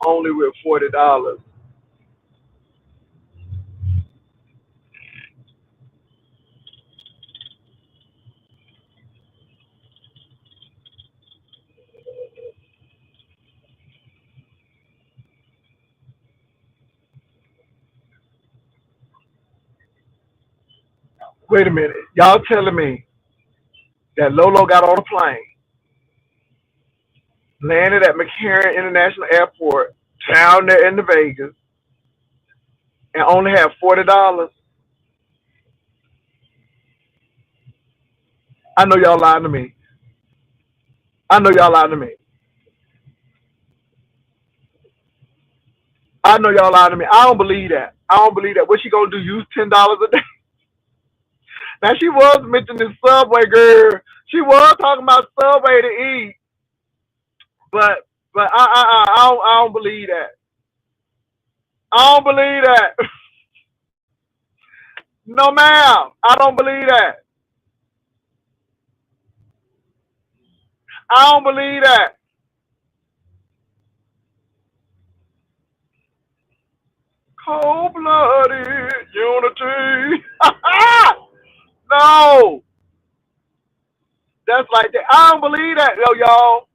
only with $40. Wait a minute. Y'all telling me that Lolo got on a plane, landed at McCarran International Airport, down there in the Vegas, and only had $40? I know y'all lying to me. I know y'all lying to me. I know y'all lying to me. I don't believe that. I don't believe that. What she gonna do? Use $10 a day? Now she was mentioning Subway, girl. She was talking about Subway to eat, but I don't believe that. I don't believe that. No, ma'am. I don't believe that. I don't believe that. Cold blooded unity. No, that's like that. I don't believe that, yo, y'all.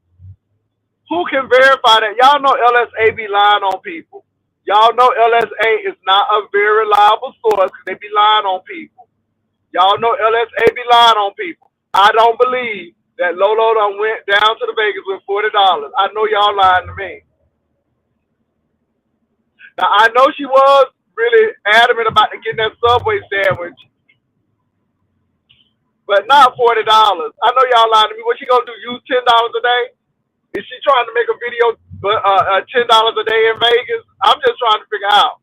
Who can verify that? Y'all know LSA be lying on people. Y'all know LSA is not a very reliable source because they be lying on people. Y'all know LSA be lying on people. I don't believe that Lolo done went down to the Vegas with $40. I know y'all lying to me. Now I know she was really adamant about getting that Subway sandwich, but not $40. I know y'all lying to me. What she gonna do? Use $10 a day? Is she trying to make a video $10 a day in Vegas? I'm just trying to figure out.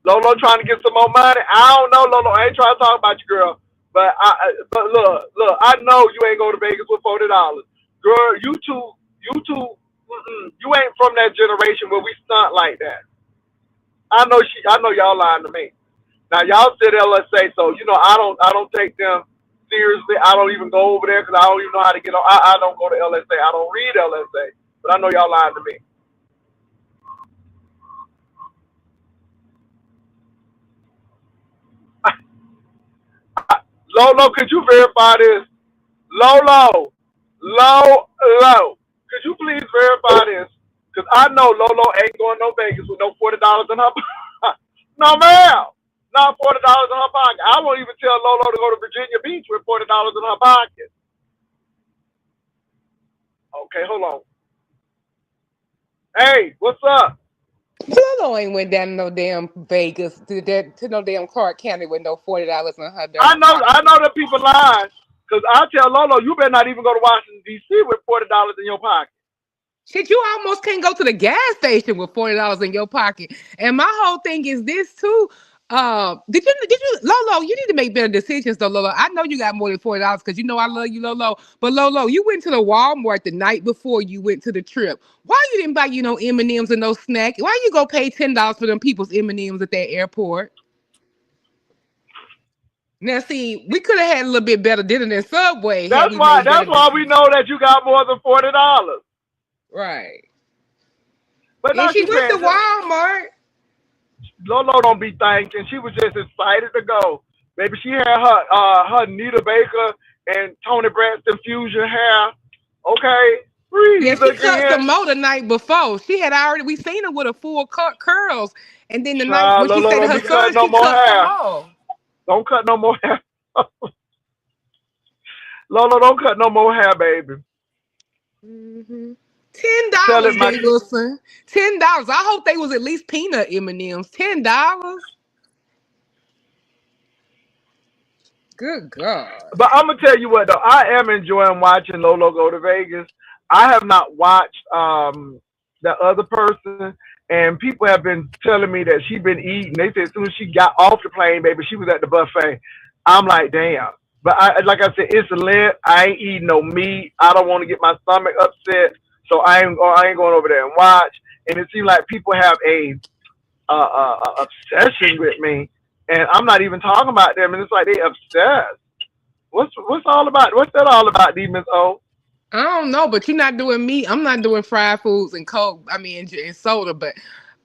Lolo trying to get some more money. I don't know, Lolo. I ain't trying to talk about you, girl. But look. I know you ain't go to Vegas with $40, girl. You ain't from that generation where we stunt like that. I know y'all lying to me. Now y'all said LSA, so I don't take them seriously. I don't even go over there because I don't even know how to get on. I don't go to LSA. I don't read LSA, but I know y'all lying to me. Lolo, could you verify this? Lolo, Lolo, could you please verify this? Because I know Lolo ain't going no Vegas with no $40 in her pocket. No, ma'am. Not $40 in her pocket. I won't even tell Lolo to go to Virginia Beach with $40 in her pocket. Okay, hold on. Hey, what's up? Lolo ain't went down to no damn Vegas to no damn Clark County with no $40 in her damn I pocket. know that people lying. Because I tell Lolo, you better not even go to Washington, D.C. with $40 in your pocket. Shit, you almost can't go to the gas station with $40 in your pocket. And my whole thing is this too. Did you Lolo? You need to make better decisions though, Lolo. I know you got more than $40 because you know I love you, Lolo. But Lolo, you went to the Walmart the night before you went to the trip. Why you didn't buy no M&Ms and no snack? Why you go pay $10 for them people's M&Ms at that airport? Now, see, we could have had a little bit better dinner than Subway had That's we why made better that's why we decisions. know that you got more than $40. Right. But And now she she went to paying. Walmart. Lolo don't be thinking. She was just excited to go. Maybe she had her Nita Baker and Tony Braxton fusion hair. Okay, Yeah, breathe she cut again. some more the night before. She had already we seen her with a full cut curls, and then the night Child, when she Lolo said to don't her be cutting son, no she more cut some hair. more. Don't cut no more hair. Lolo, don't cut no more hair, baby. Mm-hmm. ten Tell it dollars, my Danielson. $10. I hope they was at least peanut M&Ms. $10. Good God. But I'm gonna tell you what though, I am enjoying watching Lolo go to Vegas. I have not watched the other person, and people have been telling me that she been eating. They said as soon as she got off the plane, baby, she was at the buffet. I'm like, damn. But like I said, it's Lent. I ain't eating no meat. I don't want to get my stomach upset, so I ain't going over there and watch. And it seems like people have a obsession with me, and I'm not even talking about them. And it's like they obsessed. What's all about? What's that all about, Demons? Oh, I don't know, but you're not doing meat. I'm not doing fried foods and coke. I mean, and soda, but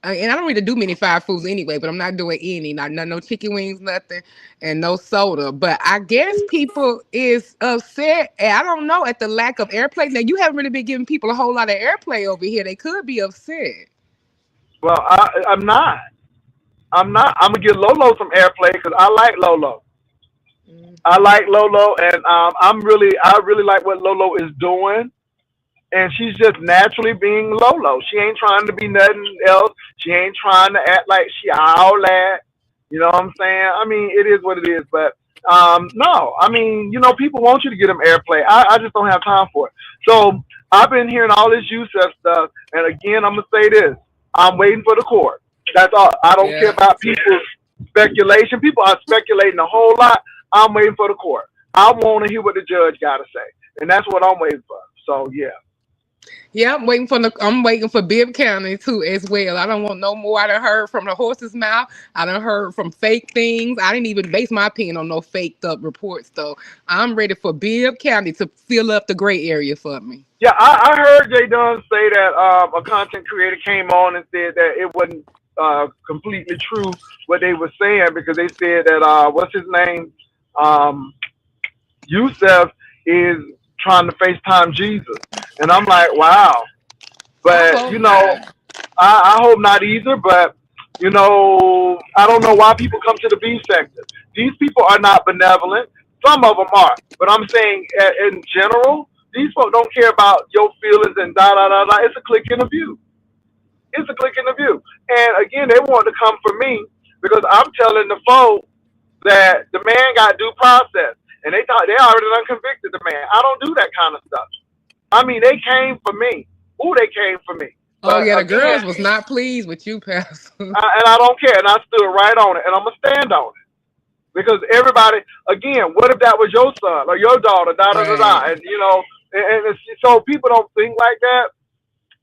and I don't really do many fried foods anyway. But I'm not doing any, not no chicken wings, nothing, and no soda. But I guess people is upset. And I don't know at the lack of airplay. Now you haven't really been giving people a whole lot of airplay over here. They could be upset. well, I'm not. I'm not. I'm gonna give Lolo some airplay because I like Lolo. I like Lolo, and I really like what Lolo is doing. And she's just naturally being Lolo. She ain't trying to be nothing else. She ain't trying to act like she all that. You know what I'm saying? I mean, it is what it is. But no, I mean, people want you to get them airplay. I just don't have time for it. So I've been hearing all this Yusef stuff, and again, I'm gonna say this: I'm waiting for the court. That's all. I don't care Yeah. about people's speculation. People are speculating a whole lot. I'm waiting for the court. I want to hear what the judge got to say, and that's what I'm waiting for. So yeah. Yeah, I'm waiting for Bibb County too as well. I don't want no more. I done heard from the horse's mouth. I done heard from fake things. I didn't even base my opinion on no faked up reports though. I'm ready for Bibb County to fill up the gray area for me. Yeah, I heard Jay Dunn say that a content creator came on and said that it wasn't completely true what they were saying because they said that what's his name, um, Yusef is trying to FaceTime Jesus, and I'm like, wow. I But hope not. I hope not either. But I don't know why people come to the beef sector. These people are not benevolent. Some of them are, but I'm saying in general, these folks don't care about your feelings and da da da da. It's a click in the view. It's a click in the view. And again, they want to come for me because I'm telling the folks that the man got due process, and they thought they already done convicted the man. I don't do that kind of stuff. I mean, they came for me. Ooh, they came for me. Oh But yeah, the again, girls was not pleased with you, Pastor. and I don't care, and I stood right on it, and I'm gonna stand on it because everybody. Again, what if that was your son or your daughter? Da da da da. Right. And so people don't think like that.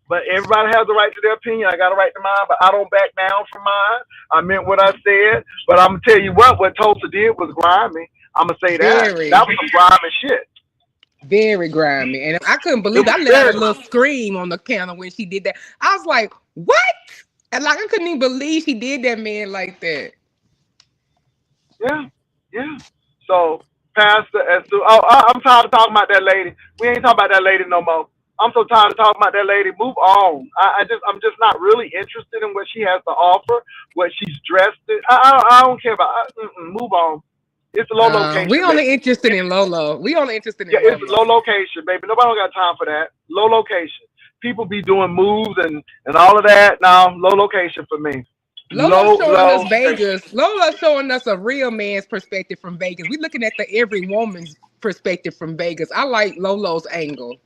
But everybody has a right to their opinion. I got a right to mine, but I don't back down from mine. I meant what I said. But I'm gonna tell you what Tulsa did was grimy. I'm gonna say that. Very, That was some grimy shit. very grimy. And I couldn't It believe was I let out very a little grimy. scream on the counter when she did that. I was like, what? And like I couldn't even believe she did that man like that. Yeah, yeah. So, Pastor, I'm tired of talking about that lady. We ain't talking about that lady no more. I'm so tired of talking about that lady. Move on. I'm just not really interested in what she has to offer, what she's dressed in. I don't care about. Move on. It's a low We location, baby. only interested in Lolo. We only interested Yeah, in it's low Lolo. location, baby. Nobody don't got time for that. Low location. People be doing moves and all of that. Now, low location for me. Lolo Low showing us location. Vegas. Lolo showing us a real man's perspective from Vegas. We looking at the every woman's perspective from Vegas. I like Lolo's angle.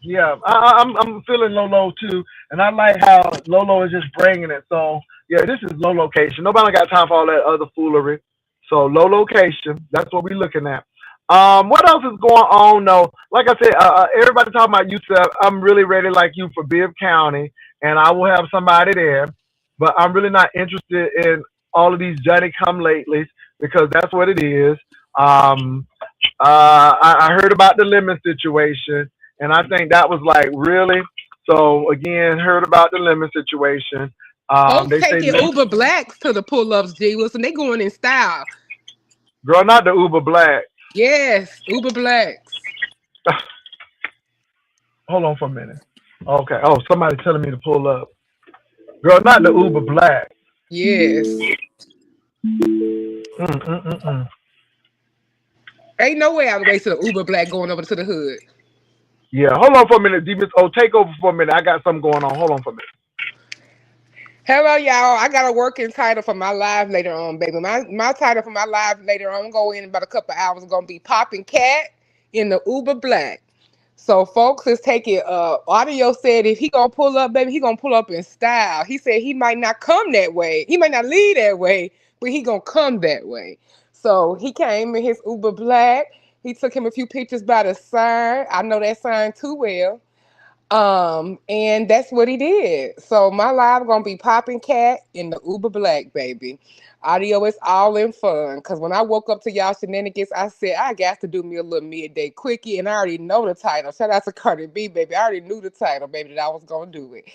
Yeah, I'm feeling Lolo too, and I like how Lolo is just bringing it. So yeah, this is low location. Nobody got time for all that other foolery. So low location. That's what we're looking at. What else is going on though? Like I said, everybody talking about Yusef. I'm really ready like you for Bibb County, and I will have somebody there. But I'm really not interested in all of these Johnny come latelys because that's what it is. Um, I heard about the lemon situation, and I think that was like really. So again, heard about the lemon situation. Folks They say, taking Uber Blacks to the pull ups, G Wilson. They going in style. girl, not the Uber Black. Yes, Uber Blacks. Hold on for a minute. Okay. Oh, somebody telling me to pull up. Girl, not the Uber Black. Yes. Mm. Ain't no way I would waste an Uber Black going over to the hood. Yeah, hold on for a minute, Demus. Oh, take over for a minute. I got something going on. Hold on for a minute. Hello, y'all. I got a working title for my live later on, baby. My title for my live later on, go in about a couple hours, gonna be popping cat in the Uber Black. So folks is taking audio said if he gonna pull up, baby, he gonna pull up in style. He said he might not come that way. He might not leave that way, but he gonna come that way. So he came in his Uber Black. He took him a few pictures by the sign. I know that sign too well. And that's what he did. So my live gonna be popping cat in the Uber Black, baby. Audio is all in fun. Cause when I woke up to y'all shenanigans, I said I got to do me a little midday quickie, and I already know the title. Shout out to Cardi B, baby. I already knew the title, baby, that I was gonna do it.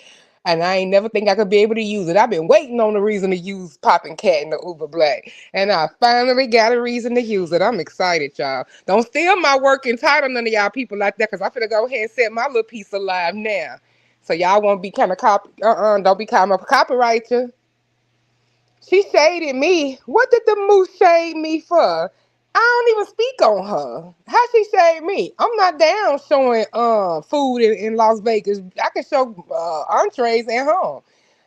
And I ain't never think I could be able to use it. I've been waiting on the reason to use popping cat in the Uber Black. And I finally got a reason to use it. I'm excited, y'all. Don't steal my working title, none of y'all people like that, because I'm finna go ahead and set my little piece alive now. So y'all won't be kind of copy. Don't be kind of copyright you. She shaded me. What did the moose shade me for? I don't even speak on her. How she shade me? I'm not down showing food in Las Vegas. I can show entrees at home.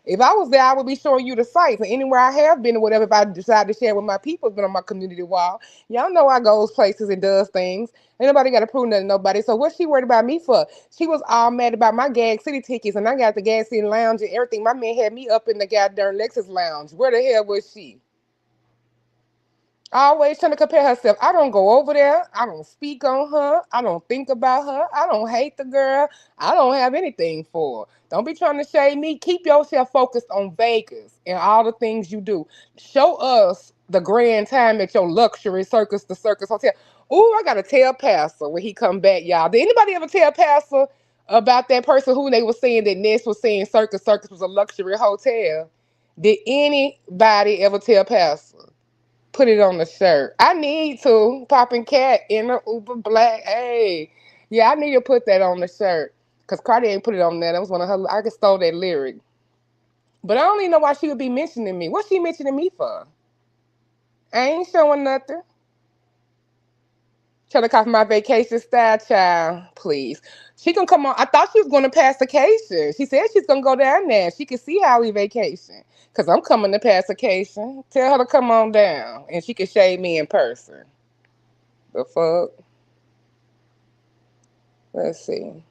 If I was there, I would be showing you the sights. And anywhere I have been or whatever, if I decide to share with my people, it's been on my community wall. Y'all know I goes places and does things. Ain't nobody got to prove nothing to nobody. So what she worried about me for? She was all mad about my Gag City tickets, and I got the Gag City Lounge and everything. My man had me up in the goddamn Lexus Lounge. Where the hell was she? Always trying to compare herself. I don't go over there. I don't speak on her. I don't think about her. I don't hate the girl. I don't have anything for her. Don't be trying to shade me. Keep yourself focused on Vegas and all the things you do. Show us the grand time at your luxury circus, the circus hotel. Ooh, I gotta tell Pastor when he come back, y'all. Did anybody ever tell Pastor about that person who they were saying that Ness was saying circus was a luxury hotel? Did anybody ever tell Pastor? Put it on the shirt. I need to. Popping cat in the Uber black. Hey. Yeah, I need to put that on the shirt. Because Cardi ain't put it on there. That was one of her. I could stole that lyric. But I don't even know why she would be mentioning me. What's she mentioning me for? I ain't showing nothing. Trying to copy my vacation style, child. Please. She can come on. I thought she was going to pass vacation. She said she's going to go down there. She can see how we vacation. Because I'm coming to pass vacation. Tell her to come on down. And she can shade me in person. The fuck? Let's see.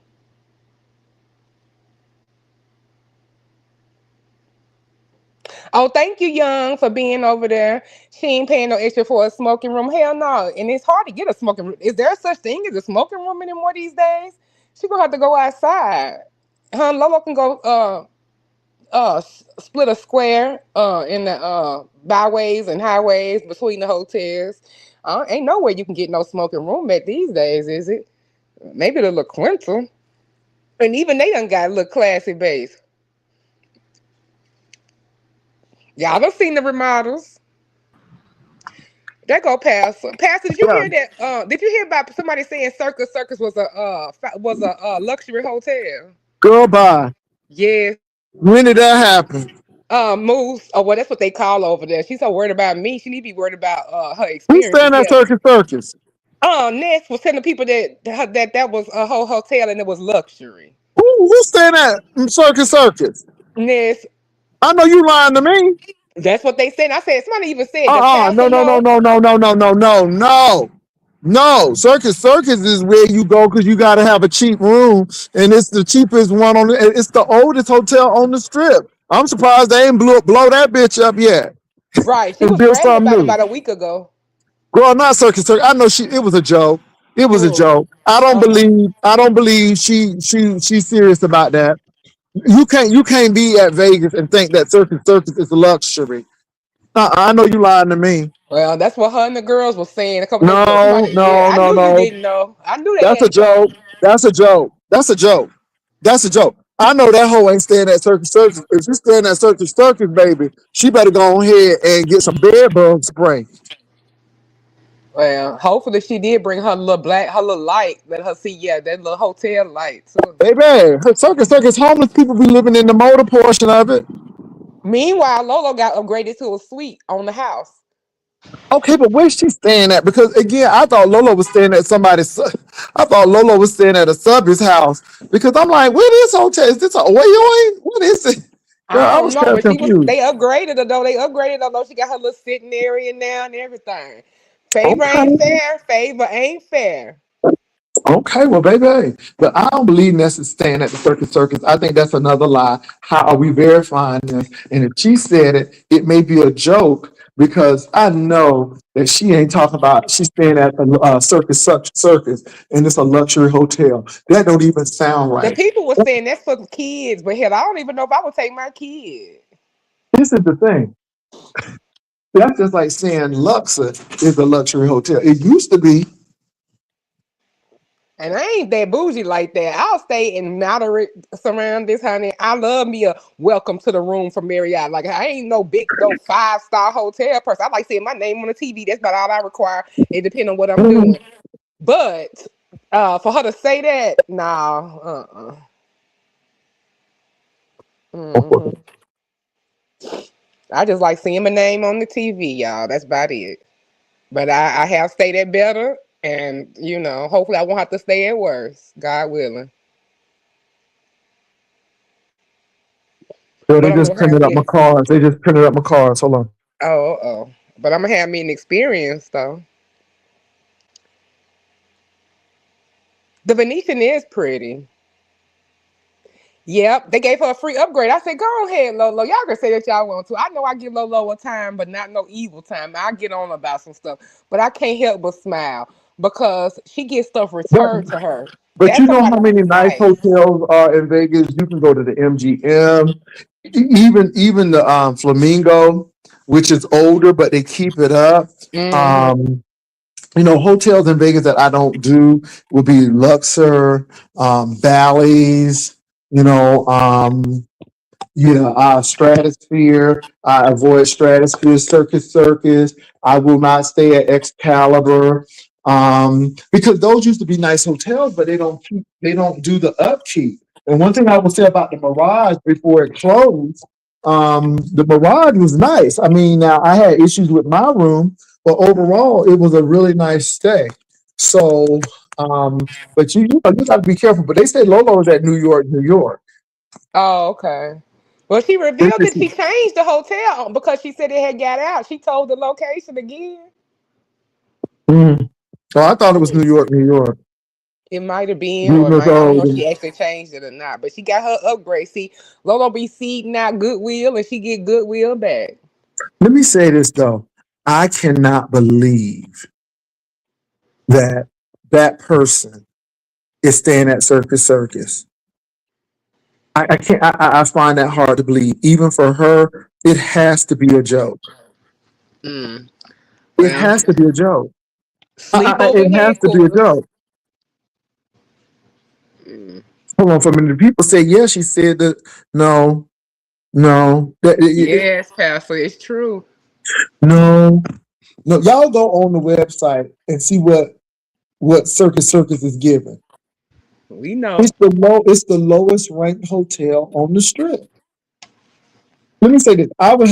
Oh, thank you, Young, for being over there. She ain't paying no extra for a smoking room. Hell no. And it's hard to get a smoking room. Is there such thing as a smoking room anymore these days? She gonna have to go outside. Her and Lolo can go split a square in the byways and highways between the hotels. Ain't nowhere you can get no smoking room at these days, is it? Maybe the La Quinta. And even they done got a little classy base. Y'all done seen the remodels. That go Pastor. Pastor, did you Yeah. hear that? Did you hear about somebody saying Circus was a luxury hotel? Girl, bye. Yes. When did that happen? Moose. Oh well, that's what they call over there. She's so worried about me. She need to be worried about her Who's experiences. staying at Yeah. Circus Circus? Ness was telling people that was a whole hotel and it was luxury. Who's staying at Circus Circus? Ness. I know you lying to me. That's what they said. I said somebody even said, "Does No, Pastor no, no, know?" no, no, no, no, no, no, no. No, Circus is where you go because you got to have a cheap room, and it's the cheapest one on the. It's the oldest hotel on the strip. I'm surprised they ain't blow that bitch up yet Right. She and was build bragging something about it new. about a week ago. Girl, not Circus. I know she. It was a joke. It was a Who? joke. I don't Oh. believe. I don't believe she's serious about that. You can't be at Vegas and think that Circus is a luxury. I know you lying to me. Well, that's what her and the girls were saying a couple days ago. No, Somebody, yeah, no, I no, knew you no. didn't know. I knew they That's a hadn't told joke. you. That's a joke. That's a joke. That's a joke. I know that hoe ain't staying at Circus. If she's staying at Circus, baby, she better go ahead and get some bed bug spray. Well, hopefully she did bring her little light. Let her see, yeah, that little hotel light too. Baby, her Circus, homeless people be living in the motor portion of it. Meanwhile, Lolo got upgraded to a suite on the house. Okay, but where's she staying at? Because again, I thought Lolo was staying at I thought Lolo was staying at a subby's house because I'm like, where is this hotel? Is this a Oyoy? What is it? Girl, I I don't was know, kind of but confused. they upgraded her though. They upgraded her though. She got her little sitting area now and everything. Favor ain't Okay. fair. Favor ain't fair. Okay, well, baby, but I don't believe Ness is staying at the Circus. I think that's another lie. How are we verifying this? And if she said it, it may be a joke because I know that she ain't talking about she's staying at the Circus, and it's a luxury hotel. That don't even sound The right. people were saying that's for kids, but hell, I don't even know if I would take my kid. This is the thing. That's just like saying Luxor is a luxury hotel. It used to be. And I ain't that bougie like that. I'll stay in moderate surroundings, honey. I love me a welcome to the room from Marriott. Like I ain't no big, no 5-star hotel person. I like seeing my name on the TV. That's about all I require. It depends on what I'm doing. But for her to say that, nah, hmm I just like seeing my name on the TV, y'all. That's about it. But I have stayed at better, and hopefully I won't have to stay at worse. God willing. Girl, But they I'm just gonna have printed up my me. cards. They just printed up my cards. Hold on. Oh. But I'm gonna have me an experience though. The Venetian is pretty. Yep, they gave her a free upgrade. I said, "Go ahead, Lolo. Y'all can say that y'all want to. I know I give Lolo a time, but not no evil time. I get on about some stuff, but I can't help but smile because she gets stuff But returned to her. but That's you know somebody how who's many nice nice. hotels are in Vegas? You can go to the MGM, even the Flamingo, which is older, but they keep it up. Mm-hmm. Um, hotels in Vegas that I don't do would be Luxor, Bally's, you know, Stratosphere. I avoid Stratosphere, Circus. I will not stay at Excalibur. Because those used to be nice hotels, but they don't do the upkeep. And one thing I will say about the Mirage before it closed, the Mirage was nice. I mean, now I had issues with my room, but overall it was a really nice stay. So, but you got to be careful. But they say Lolo is at New York, New York. Oh, okay. Well, she revealed that she changed the hotel because she said it had got out. She told the location again. Mm. Oh, I thought it was New York, New York. It might have been, or it Years might. I don't know if old. she actually changed it or not. But she got her upgrade. See, Lolo be seeding out goodwill, and she get goodwill back. Let me say this though. I cannot believe that that person is staying at Circus Circus. I can't. I find that hard to believe. Even for her, it has to be a joke. Mm. It Well, has to be a joke. sleepover It has to be a headquarters. joke. Hold on for a minute. People say yes. She said that. No, no, Yes, Pastor, it's true. no, no. Y'all go on the website and see what Circus Circus is giving. We know. It's the lowest ranked hotel on the strip. Let me say this. I would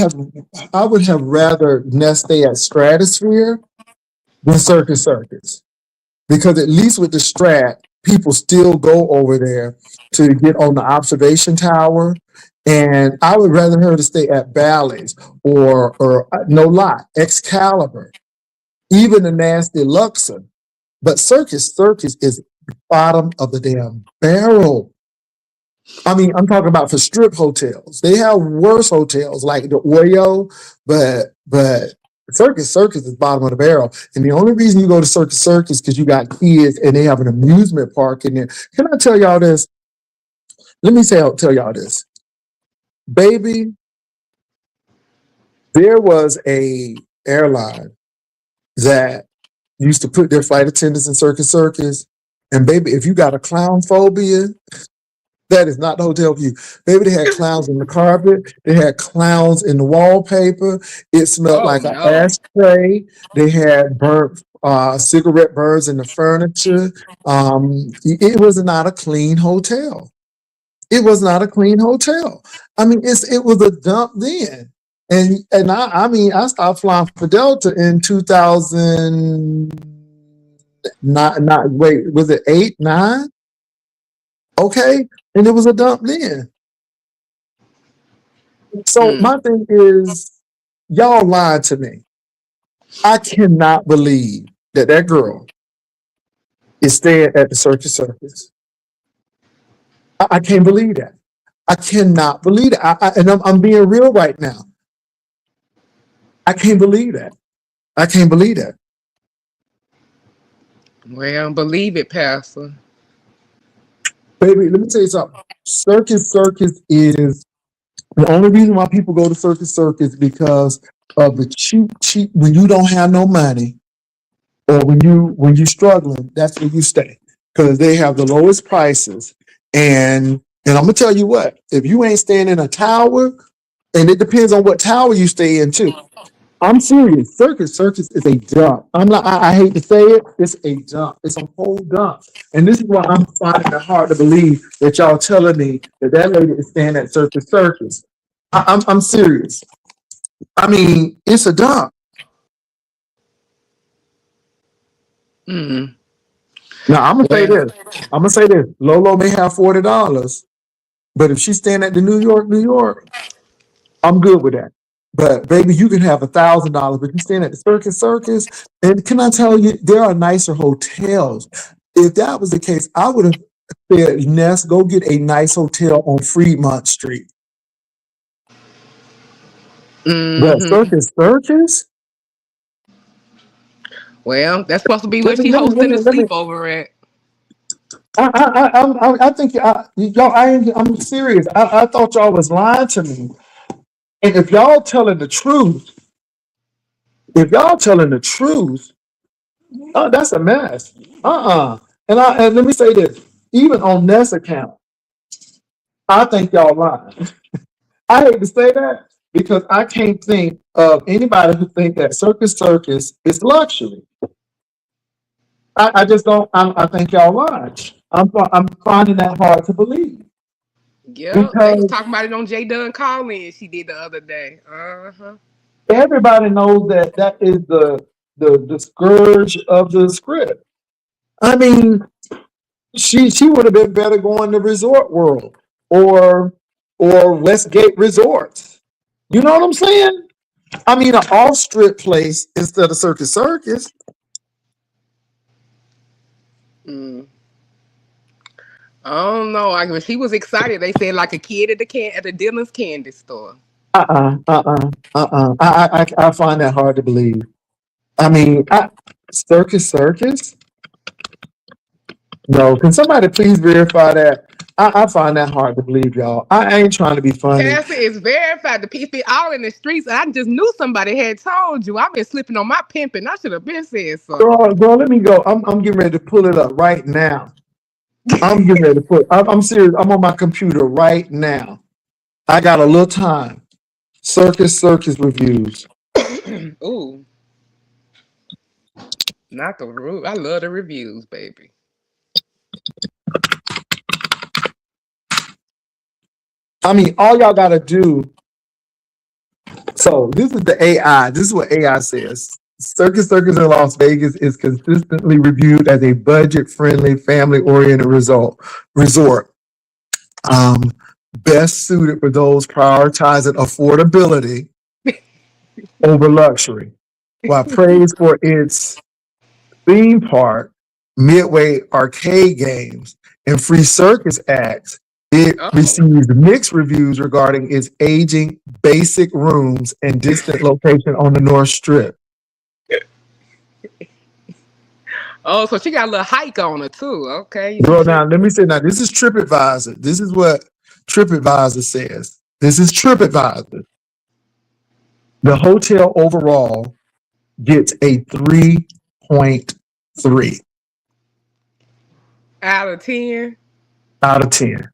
have rather Nest stay at Stratosphere than Circus Circus. Because at least with the Strat, people still go over there to get on the observation tower. And I would rather her to stay at Bally's or no lie, Excalibur, even the nasty Luxor. But Circus is bottom of the damn barrel. I mean, I'm talking about for strip hotels. They have worse hotels like the Oreo, but Circus is bottom of the barrel. And the only reason you go to Circus because you got kids and they have an amusement park in there. Can I tell y'all this? Let me tell y'all this. Baby, there was a airline that used to put their flight attendants in Circus. And baby, if you got a clown phobia, that is not the hotel for you. Maybe they had clowns in the carpet. They had clowns in the wallpaper. It smelled Oh like an no. ashtray. They had burnt cigarette burns in the furniture. It was not a clean hotel. It was not a clean hotel. I mean, it was a dump then. And I mean, I stopped flying for Delta in 2000. Not wait, was it 8, 9? Okay, and it was a dump then. So Mm. my thing is, y'all lied to me. I cannot believe that that girl is staying at the Circus. I can't believe that. I cannot believe it. And I'm being real right now. I can't believe that. I can't believe that. Well, believe it, Pastor. Baby, let me tell you something. Circus is the only reason why people go to Circus because of the cheap, when you don't have no money or when you struggling, that's where you stay because they have the lowest prices. And I'm gonna tell you what, if you ain't staying in a tower, and it depends on what tower you stay in too. I'm serious. Circus is a dump. I'm not. I hate to say it. It's a dump. It's a whole dump. And this is why I'm finding it hard to believe that y'all telling me that that lady is staying at Circus. I'm serious. I mean, it's a dump. Mm. Now I'm gonna say Well, this. I'm gonna say this. Lolo may have $40, but if she's staying at the New York, I'm good with that. But baby, you can have $1,000, but you staying at the Circus. And can I tell you, there are nicer hotels. If that was the case, I would have. Said, Ness, go get a nice hotel on Fremont Street. The Mm-hmm. circus? Well, that's supposed to be where Let me, she let me, let hosting me, the let me. sleepover at. I think y'all. I'm serious. I thought y'all was lying to me. And if y'all telling the truth, if y'all telling the truth, oh, that's a mess. And let me say this. Even on Ness account, I think y'all lying. I hate to say that because I can't think of anybody who think that Circus is luxury. I just don't. I think y'all lying. I'm finding that hard to believe Yep, they was because talking about it on J Dunn call-in she did the other day. Uh-huh. everybody knows that that is the scourge of the script. I mean, she would have been better going to Resort World or Westgate Resorts. You know what I'm saying? I mean, an off strip place instead of Circus. Mm. I don't know. I mean, she was excited. They said like a kid at the Dylan's candy store. I find that hard to believe. I mean, Circus. No, can somebody please verify that? I find that hard to believe, y'all. I ain't trying to be funny. Cassie is verified. The people all in the streets. And I just knew somebody had told you. I've been slipping on my pimping. I should have been said something. Girl, let me go. I'm getting ready to pull it up right now. I'm getting ready to I'm serious. I'm on my computer right now. I got a little time. Circus reviews. Ooh, not the roof. I love the reviews, baby. I mean, all y'all gotta do. So this is the AI. This is what AI says. Circus in Las Vegas is consistently reviewed as a budget-friendly, family-oriented resort. Um, best suited for those prioritizing affordability over luxury. While praised for its theme park, Midway arcade games, and free circus acts, it Oh, received mixed reviews regarding its aging, basic rooms and distant location on the North Strip. oh, so she got a little hike on her too. Okay, you be Well, now let tripping. me say now this is TripAdvisor. This is what TripAdvisor says. This is TripAdvisor. The hotel overall gets a 3.3 Out of 10. out of 10.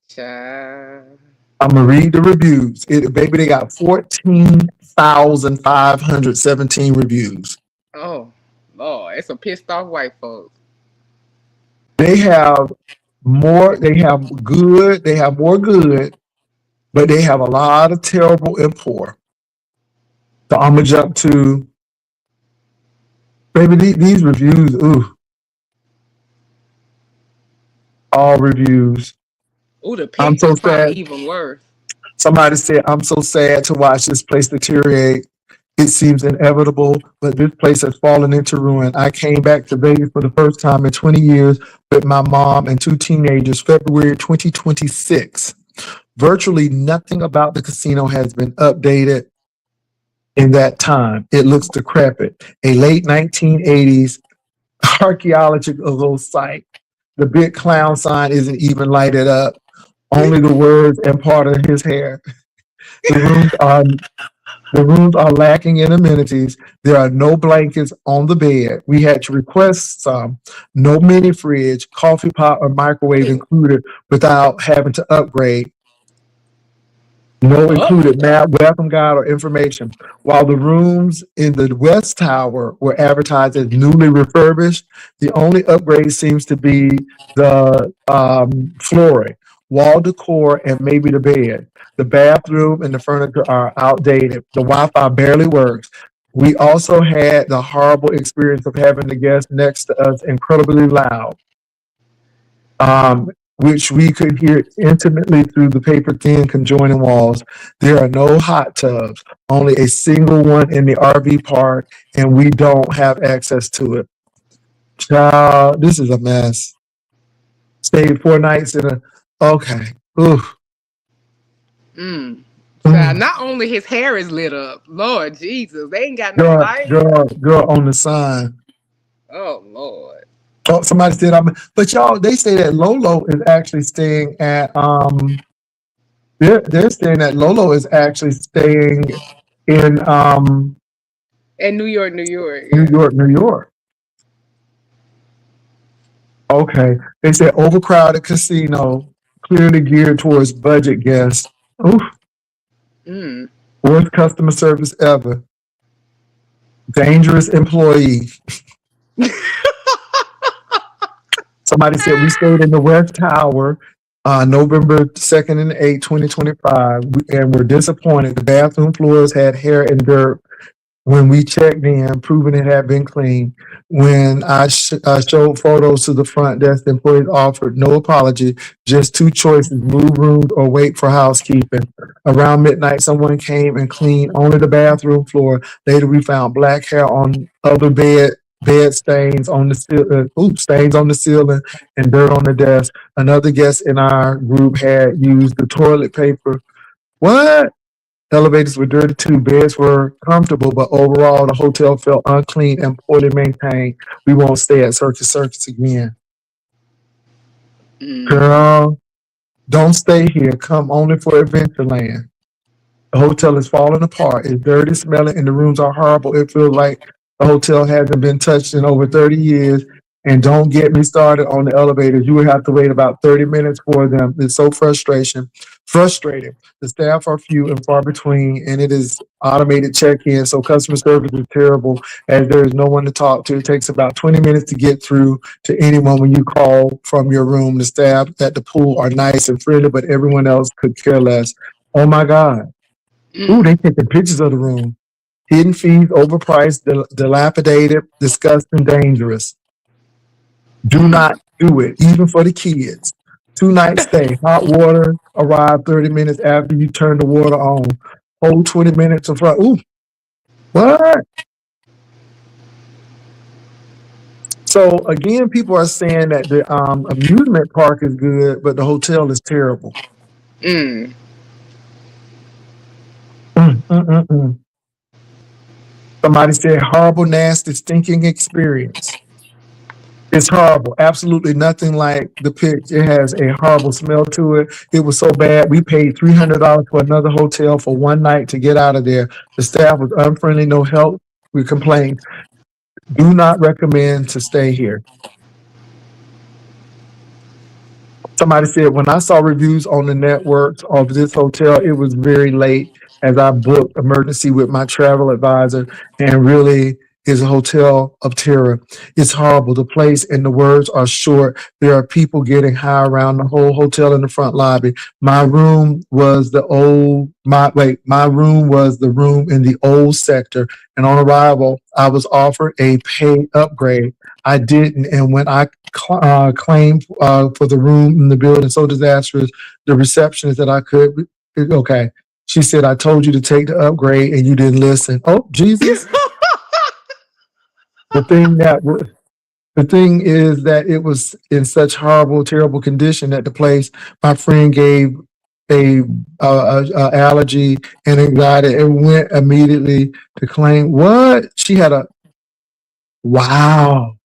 Child. I'm gonna read the reviews. Baby, they got 14,517 reviews. Oh, Lord, it's some pissed off white folks. They have more. They have good. They have more good, but they have a lot of terrible and poor. So I'm gonna jump to baby these reviews. Ooh, all reviews. Ooh, the I'm so pictures probably sad. even worse. Somebody said, I'm so sad to watch this place deteriorate. It seems inevitable, but this place has fallen into ruin. I came back to Vegas for the first time in 20 years with my mom and two teenagers, February 2026. Virtually nothing about the casino has been updated in that time. It looks decrepit. A late 1980s archaeological site. The big clown sign isn't even lighted up. Only the words and part of his hair. The rooms are the rooms are lacking in amenities. There are no blankets on the bed. We had to request some. No mini fridge, coffee pot, or microwave included without having to upgrade. No included map, welcome guide, or information. While the rooms in the West Tower were advertised as newly refurbished, the only upgrade seems to be the flooring, wall decor, and maybe the bed. The bathroom and the furniture are outdated. The Wi-Fi barely works. We also had the horrible experience of having the guests next to us incredibly loud, which we could hear intimately through the paper thin conjoining walls. There are no hot tubs, only a single one in the RV park, and we don't have access to it. Child, this is a mess. Stayed 4 nights in a. Okay. Oof. Mm. So Mm. not only his hair is lit up, Lord Jesus, they ain't got no Girl, light. girl, girl on the sign. Oh Lord. Oh, somebody said I'm. But y'all, they say that Lolo is actually staying at. They're saying that Lolo is actually staying in In New York, New York. New Yeah. York, New York. Okay. They said overcrowded casino, clearly geared towards budget guests. Oof. Mm. Worst customer service ever. Dangerous employee. Somebody said we stayed in the West Tower, November 2nd and 8th, 2025, and we're disappointed. The bathroom floors had hair and dirt when we checked in, proving it had been cleaned. When I showed photos to the front desk, the employees offered no apology, just two choices: move rooms or wait for housekeeping. Around midnight, someone came and cleaned only the bathroom floor. Later, we found black hair on other bed stains on the stains on the ceiling and dirt on the desk. Another guest in our group had used the toilet paper. What? Elevators were dirty too. Beds were comfortable, but overall, the hotel felt unclean and poorly maintained. We won't stay at Circus Circus again. Mm. Girl, don't stay here. Come only for Adventureland. The hotel is falling apart. It's dirty, smelling, and the rooms are horrible. It feels like the hotel hasn't been touched in over 30 years. And don't get me started on the elevators. You would have to wait about 30 minutes for them. It's so frustrating. The staff are few and far between, and it is automated check-in. So customer service is terrible as there is no one to talk to. It takes about 20 minutes to get through to anyone when you call from your room. The staff at the pool are nice and friendly, but everyone else could care less. Oh my God. Ooh, Mm. they taking pictures of the room. Hidden fees, overpriced, dilapidated, disgusting, dangerous. Do Mm. not do it, even for the kids. 2 night stay. Hot water arrived 30 minutes after you turn the water on. Hold 20 minutes in front. Ooh, what? So again, people are saying that the amusement park is good, but the hotel is terrible. Mm. Mm, mm, mm, mm. Somebody said horrible, nasty, stinking experience. It's horrible. Absolutely nothing like the pitch. It has a horrible smell to it. It was so bad. We paid $300 for another hotel for 1 night to get out of there. The staff was unfriendly, no help. We complained. Do not recommend to stay here. Somebody said when I saw reviews on the networks of this hotel, it was very late as I booked emergency with my travel advisor, and really is a hotel of terror. It's horrible. The place and the words are short. There are people getting high around the whole hotel in the front lobby. My room was the room in the old sector, and on arrival, I was offered a pay upgrade. I didn't, and when I claim for the room in the building so disastrous. The receptionist that I could, okay. She said, I told you to take the upgrade and you didn't listen. Oh, Jesus. The thing that the thing is that it was in such horrible, terrible condition that the place my friend gave a, allergy and anxiety and went immediately to claim what she had a wow.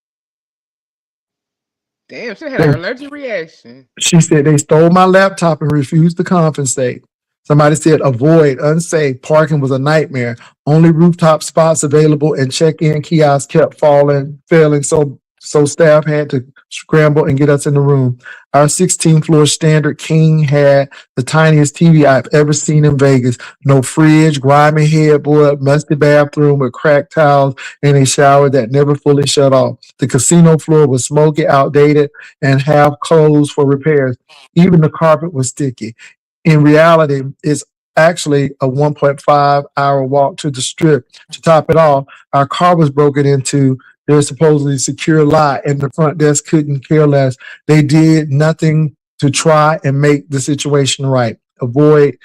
Damn, she had an allergic reaction. She said they stole my laptop and refused to compensate. Somebody said avoid, unsafe, parking was a nightmare. Only rooftop spots available and check-in kiosks kept failing. So staff had to scramble and get us in the room. Our 16th floor standard king had the tiniest TV I've ever seen in Vegas. No fridge, grimy headboard, musty bathroom with cracked towels, and a shower that never fully shut off. The casino floor was smoky, outdated, and half closed for repairs. Even the carpet was sticky. In reality, it's actually a 1.5 hour walk to the strip. To top it off, our car was broken into. There's supposedly a secure lot, and the front desk couldn't care less. They did nothing to try and make the situation right. Avoid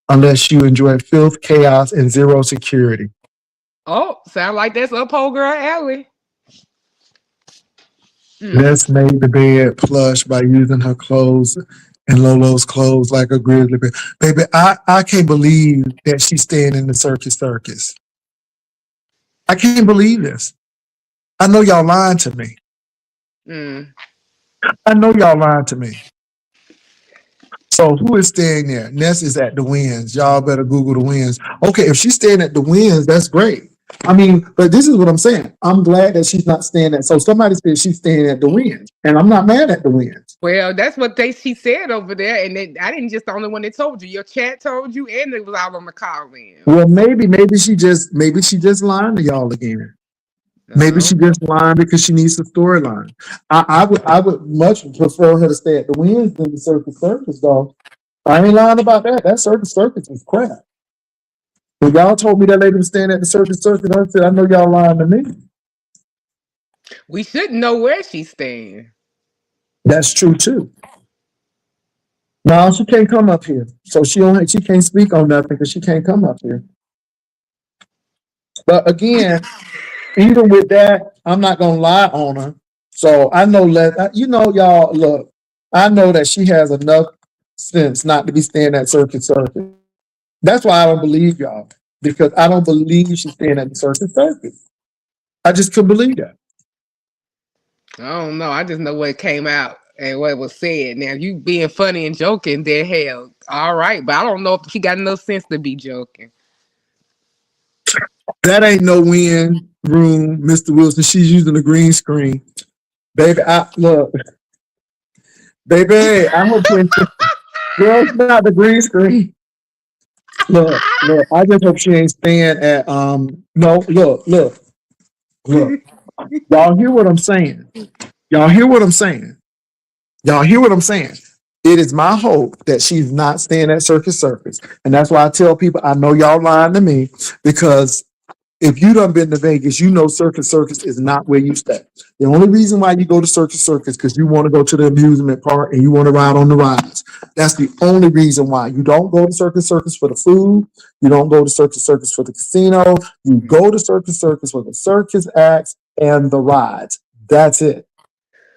unless you enjoy filth, chaos, and zero security. Oh, sound like that's up old girl alley. Mm. Ness made the bed plush by using her clothes and Lolo's clothes like a grizzly bear. Baby, I can't believe that she's staying in the circus. I can't believe this. I know y'all lying to me. Mm. I know y'all lying to me. So who is staying there? Ness is at the Winds. Y'all better Google the Winds. Okay, if she's staying at the Winds, that's great. I mean, but this is what I'm saying. I'm glad that she's not staying at. So somebody said she's staying at the Winds, and I'm not mad at the Winds. Well, that's what she said over there, and I didn't just the only one that told you. Your chat told you, and it was all on the call Well, ins. maybe she just lying to y'all again. Maybe No. she just lying because she needs the storyline. I would much prefer her to stay at the Winds than the Circus though. I ain't lying about that. That Circus is crap. When y'all told me that lady was staying at the Circus, I said, I know y'all lying to me. We shouldn't know where she's staying. That's true too. No, she can't come up here. So she can't speak on nothing because she can't come up here. But again, even with that, I'm not gonna lie on her. So I know y'all look, I know that she has enough sense not to be staying at Circus. That's why I don't believe y'all. Because I don't believe she's staying at the Circus. I just couldn't believe that. I don't know. I just know what came out and what was said. Now, you being funny and joking, then hell, all right. But I don't know if she got enough sense to be joking. That ain't no win room, Mr. Wilson. She's using a green screen. Baby, baby, I hope you ain't girl, it's not the green screen. Look, I just hope she ain't staying at no, look. Y'all hear what I'm saying? Y'all hear what I'm saying? Y'all hear what I'm saying? It is my hope that she's not staying at Circus. And that's why I tell people I know y'all lying to me because if you done been to Vegas, you know Circus is not where you stay. The only reason why you go to Circus because you want to go to the amusement park and you want to ride on the rides. That's the only reason why. You don't go to Circus for the food. You don't go to Circus for the casino. You go to Circus for the circus acts and the rides. That's it.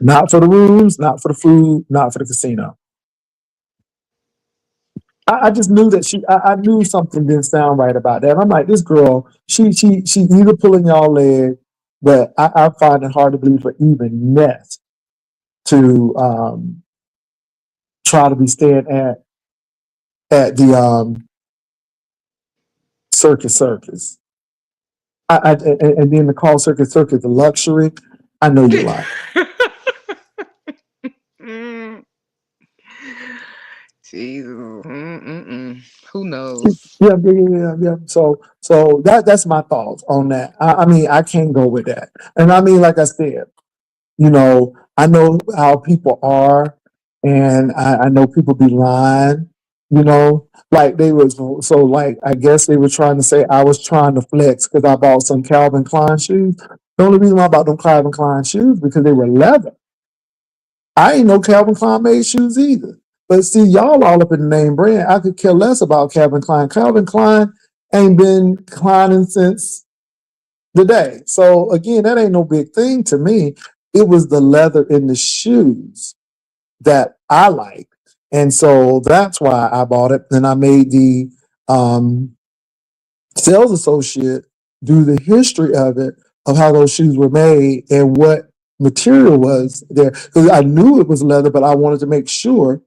Not for the rooms, not for the food, not for the casino. I just knew that I knew something didn't sound right about that. I'm like, this girl, she either pulling y'all leg, but I find it hard to believe for even Ness to try to be staying at the circus. And then to call circus the luxury. I know you're lying. Mm, Jesus. Mm-mm-mm. Who Yeah, knows? yeah. So that's my thoughts on that. I mean, I can't go with that. And I mean, like I said, I know how people are, and I know people be lying. Like they was so like I guess they were trying to say I was trying to flex because I bought some Calvin Klein shoes. The only reason why I bought them Calvin Klein shoes because they were leather. I ain't no Calvin Klein made shoes either. But see, y'all all up in the name brand. I could care less about Calvin Klein. Calvin Klein ain't been climbing since the day. So again, that ain't no big thing to me. It was the leather in the shoes that I liked. And so that's why I bought it. And I made the um, sales associate do the history of it, of how those shoes were made and what material was there. Because I knew it was leather, but I wanted to make sure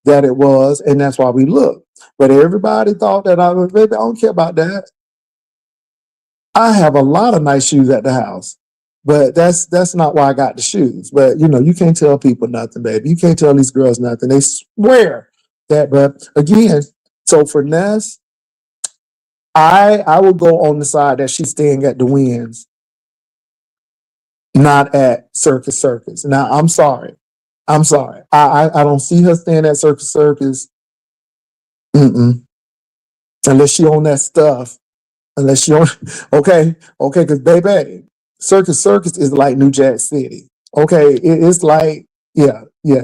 that it was. And that's why we looked. But everybody thought that I was, baby, I don't care about that. I have a lot of nice shoes at the house, but that's not why I got the shoes. But you can't tell people nothing, baby. You can't tell these girls nothing. They swear that. But again, so for Ness, I will go on the side that she's staying at the Winds, not at Circus. Now I'm sorry. I'm sorry. I don't see her staying at Circus. Mm-mm. Unless she own that stuff. Unless you don't, okay, because baby, Circus is like New Jack City. Okay, it's like, yeah. Yeah.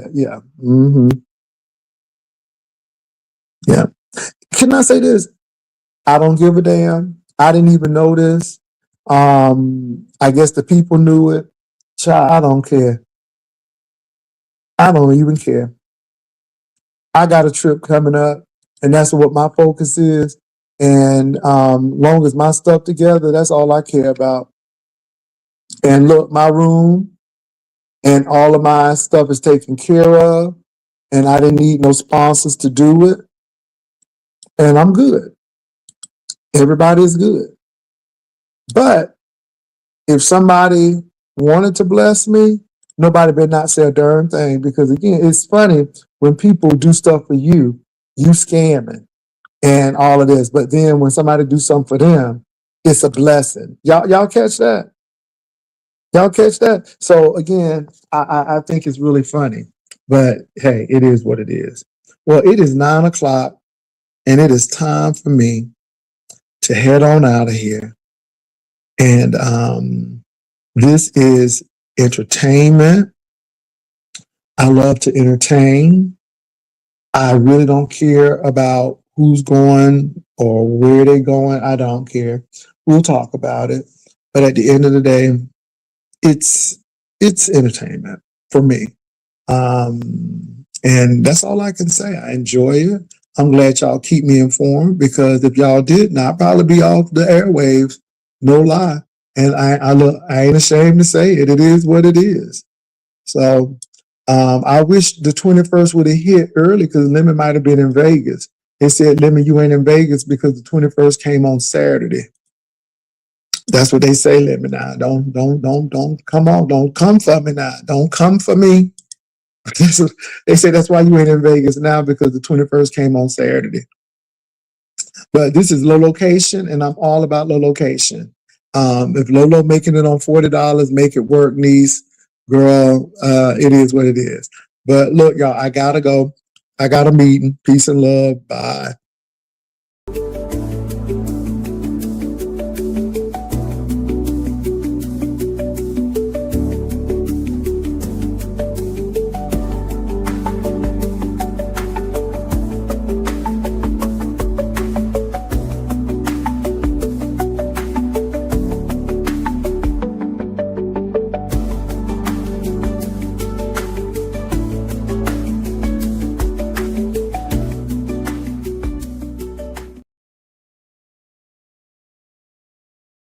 Can I say this? I don't give a damn. I didn't even know this. I guess the people knew it. Child, I don't care. I don't even care. I got a trip coming up, and that's what my focus is. And long as my stuff together, that's all I care about. And look, my room and all of my stuff is taken care of, and I didn't need no sponsors to do it. And I'm good. Everybody is good. But if somebody wanted to bless me, nobody better not say a darn thing, because again, it's funny when people do stuff for you, you scamming and all of this. But then when somebody do something for them, it's a blessing. Y'all catch that? Y'all catch that? So again, I think it's really funny. But hey, it is what it is. Well, it is 9 o'clock, and it is time for me to head on out of here. And this is entertainment. I love to entertain. I really don't care about who's going or where they're going. I don't care. We'll talk about it. But at the end of the day, it's entertainment for me. And that's all I can say. I enjoy it. I'm glad y'all keep me informed, because if y'all didn't, I'd probably be off the airwaves. No lie. And I ain't ashamed to say it. It is what it is. So I wish the 21st would have hit early, because Lemon might have been in Vegas. They said, Lemon, you ain't in Vegas because the 21st came on Saturday. That's what they say, Lemon. Now, don't come on. Don't come for me now. Don't come for me. They say that's why you ain't in Vegas now, because the 21st came on Saturday. But this is low location, and I'm all about low location. If Lolo making it on $40, make it work, niece, girl. It is what it is. But look, y'all, I gotta go. I got a meeting. Peace and love. Bye.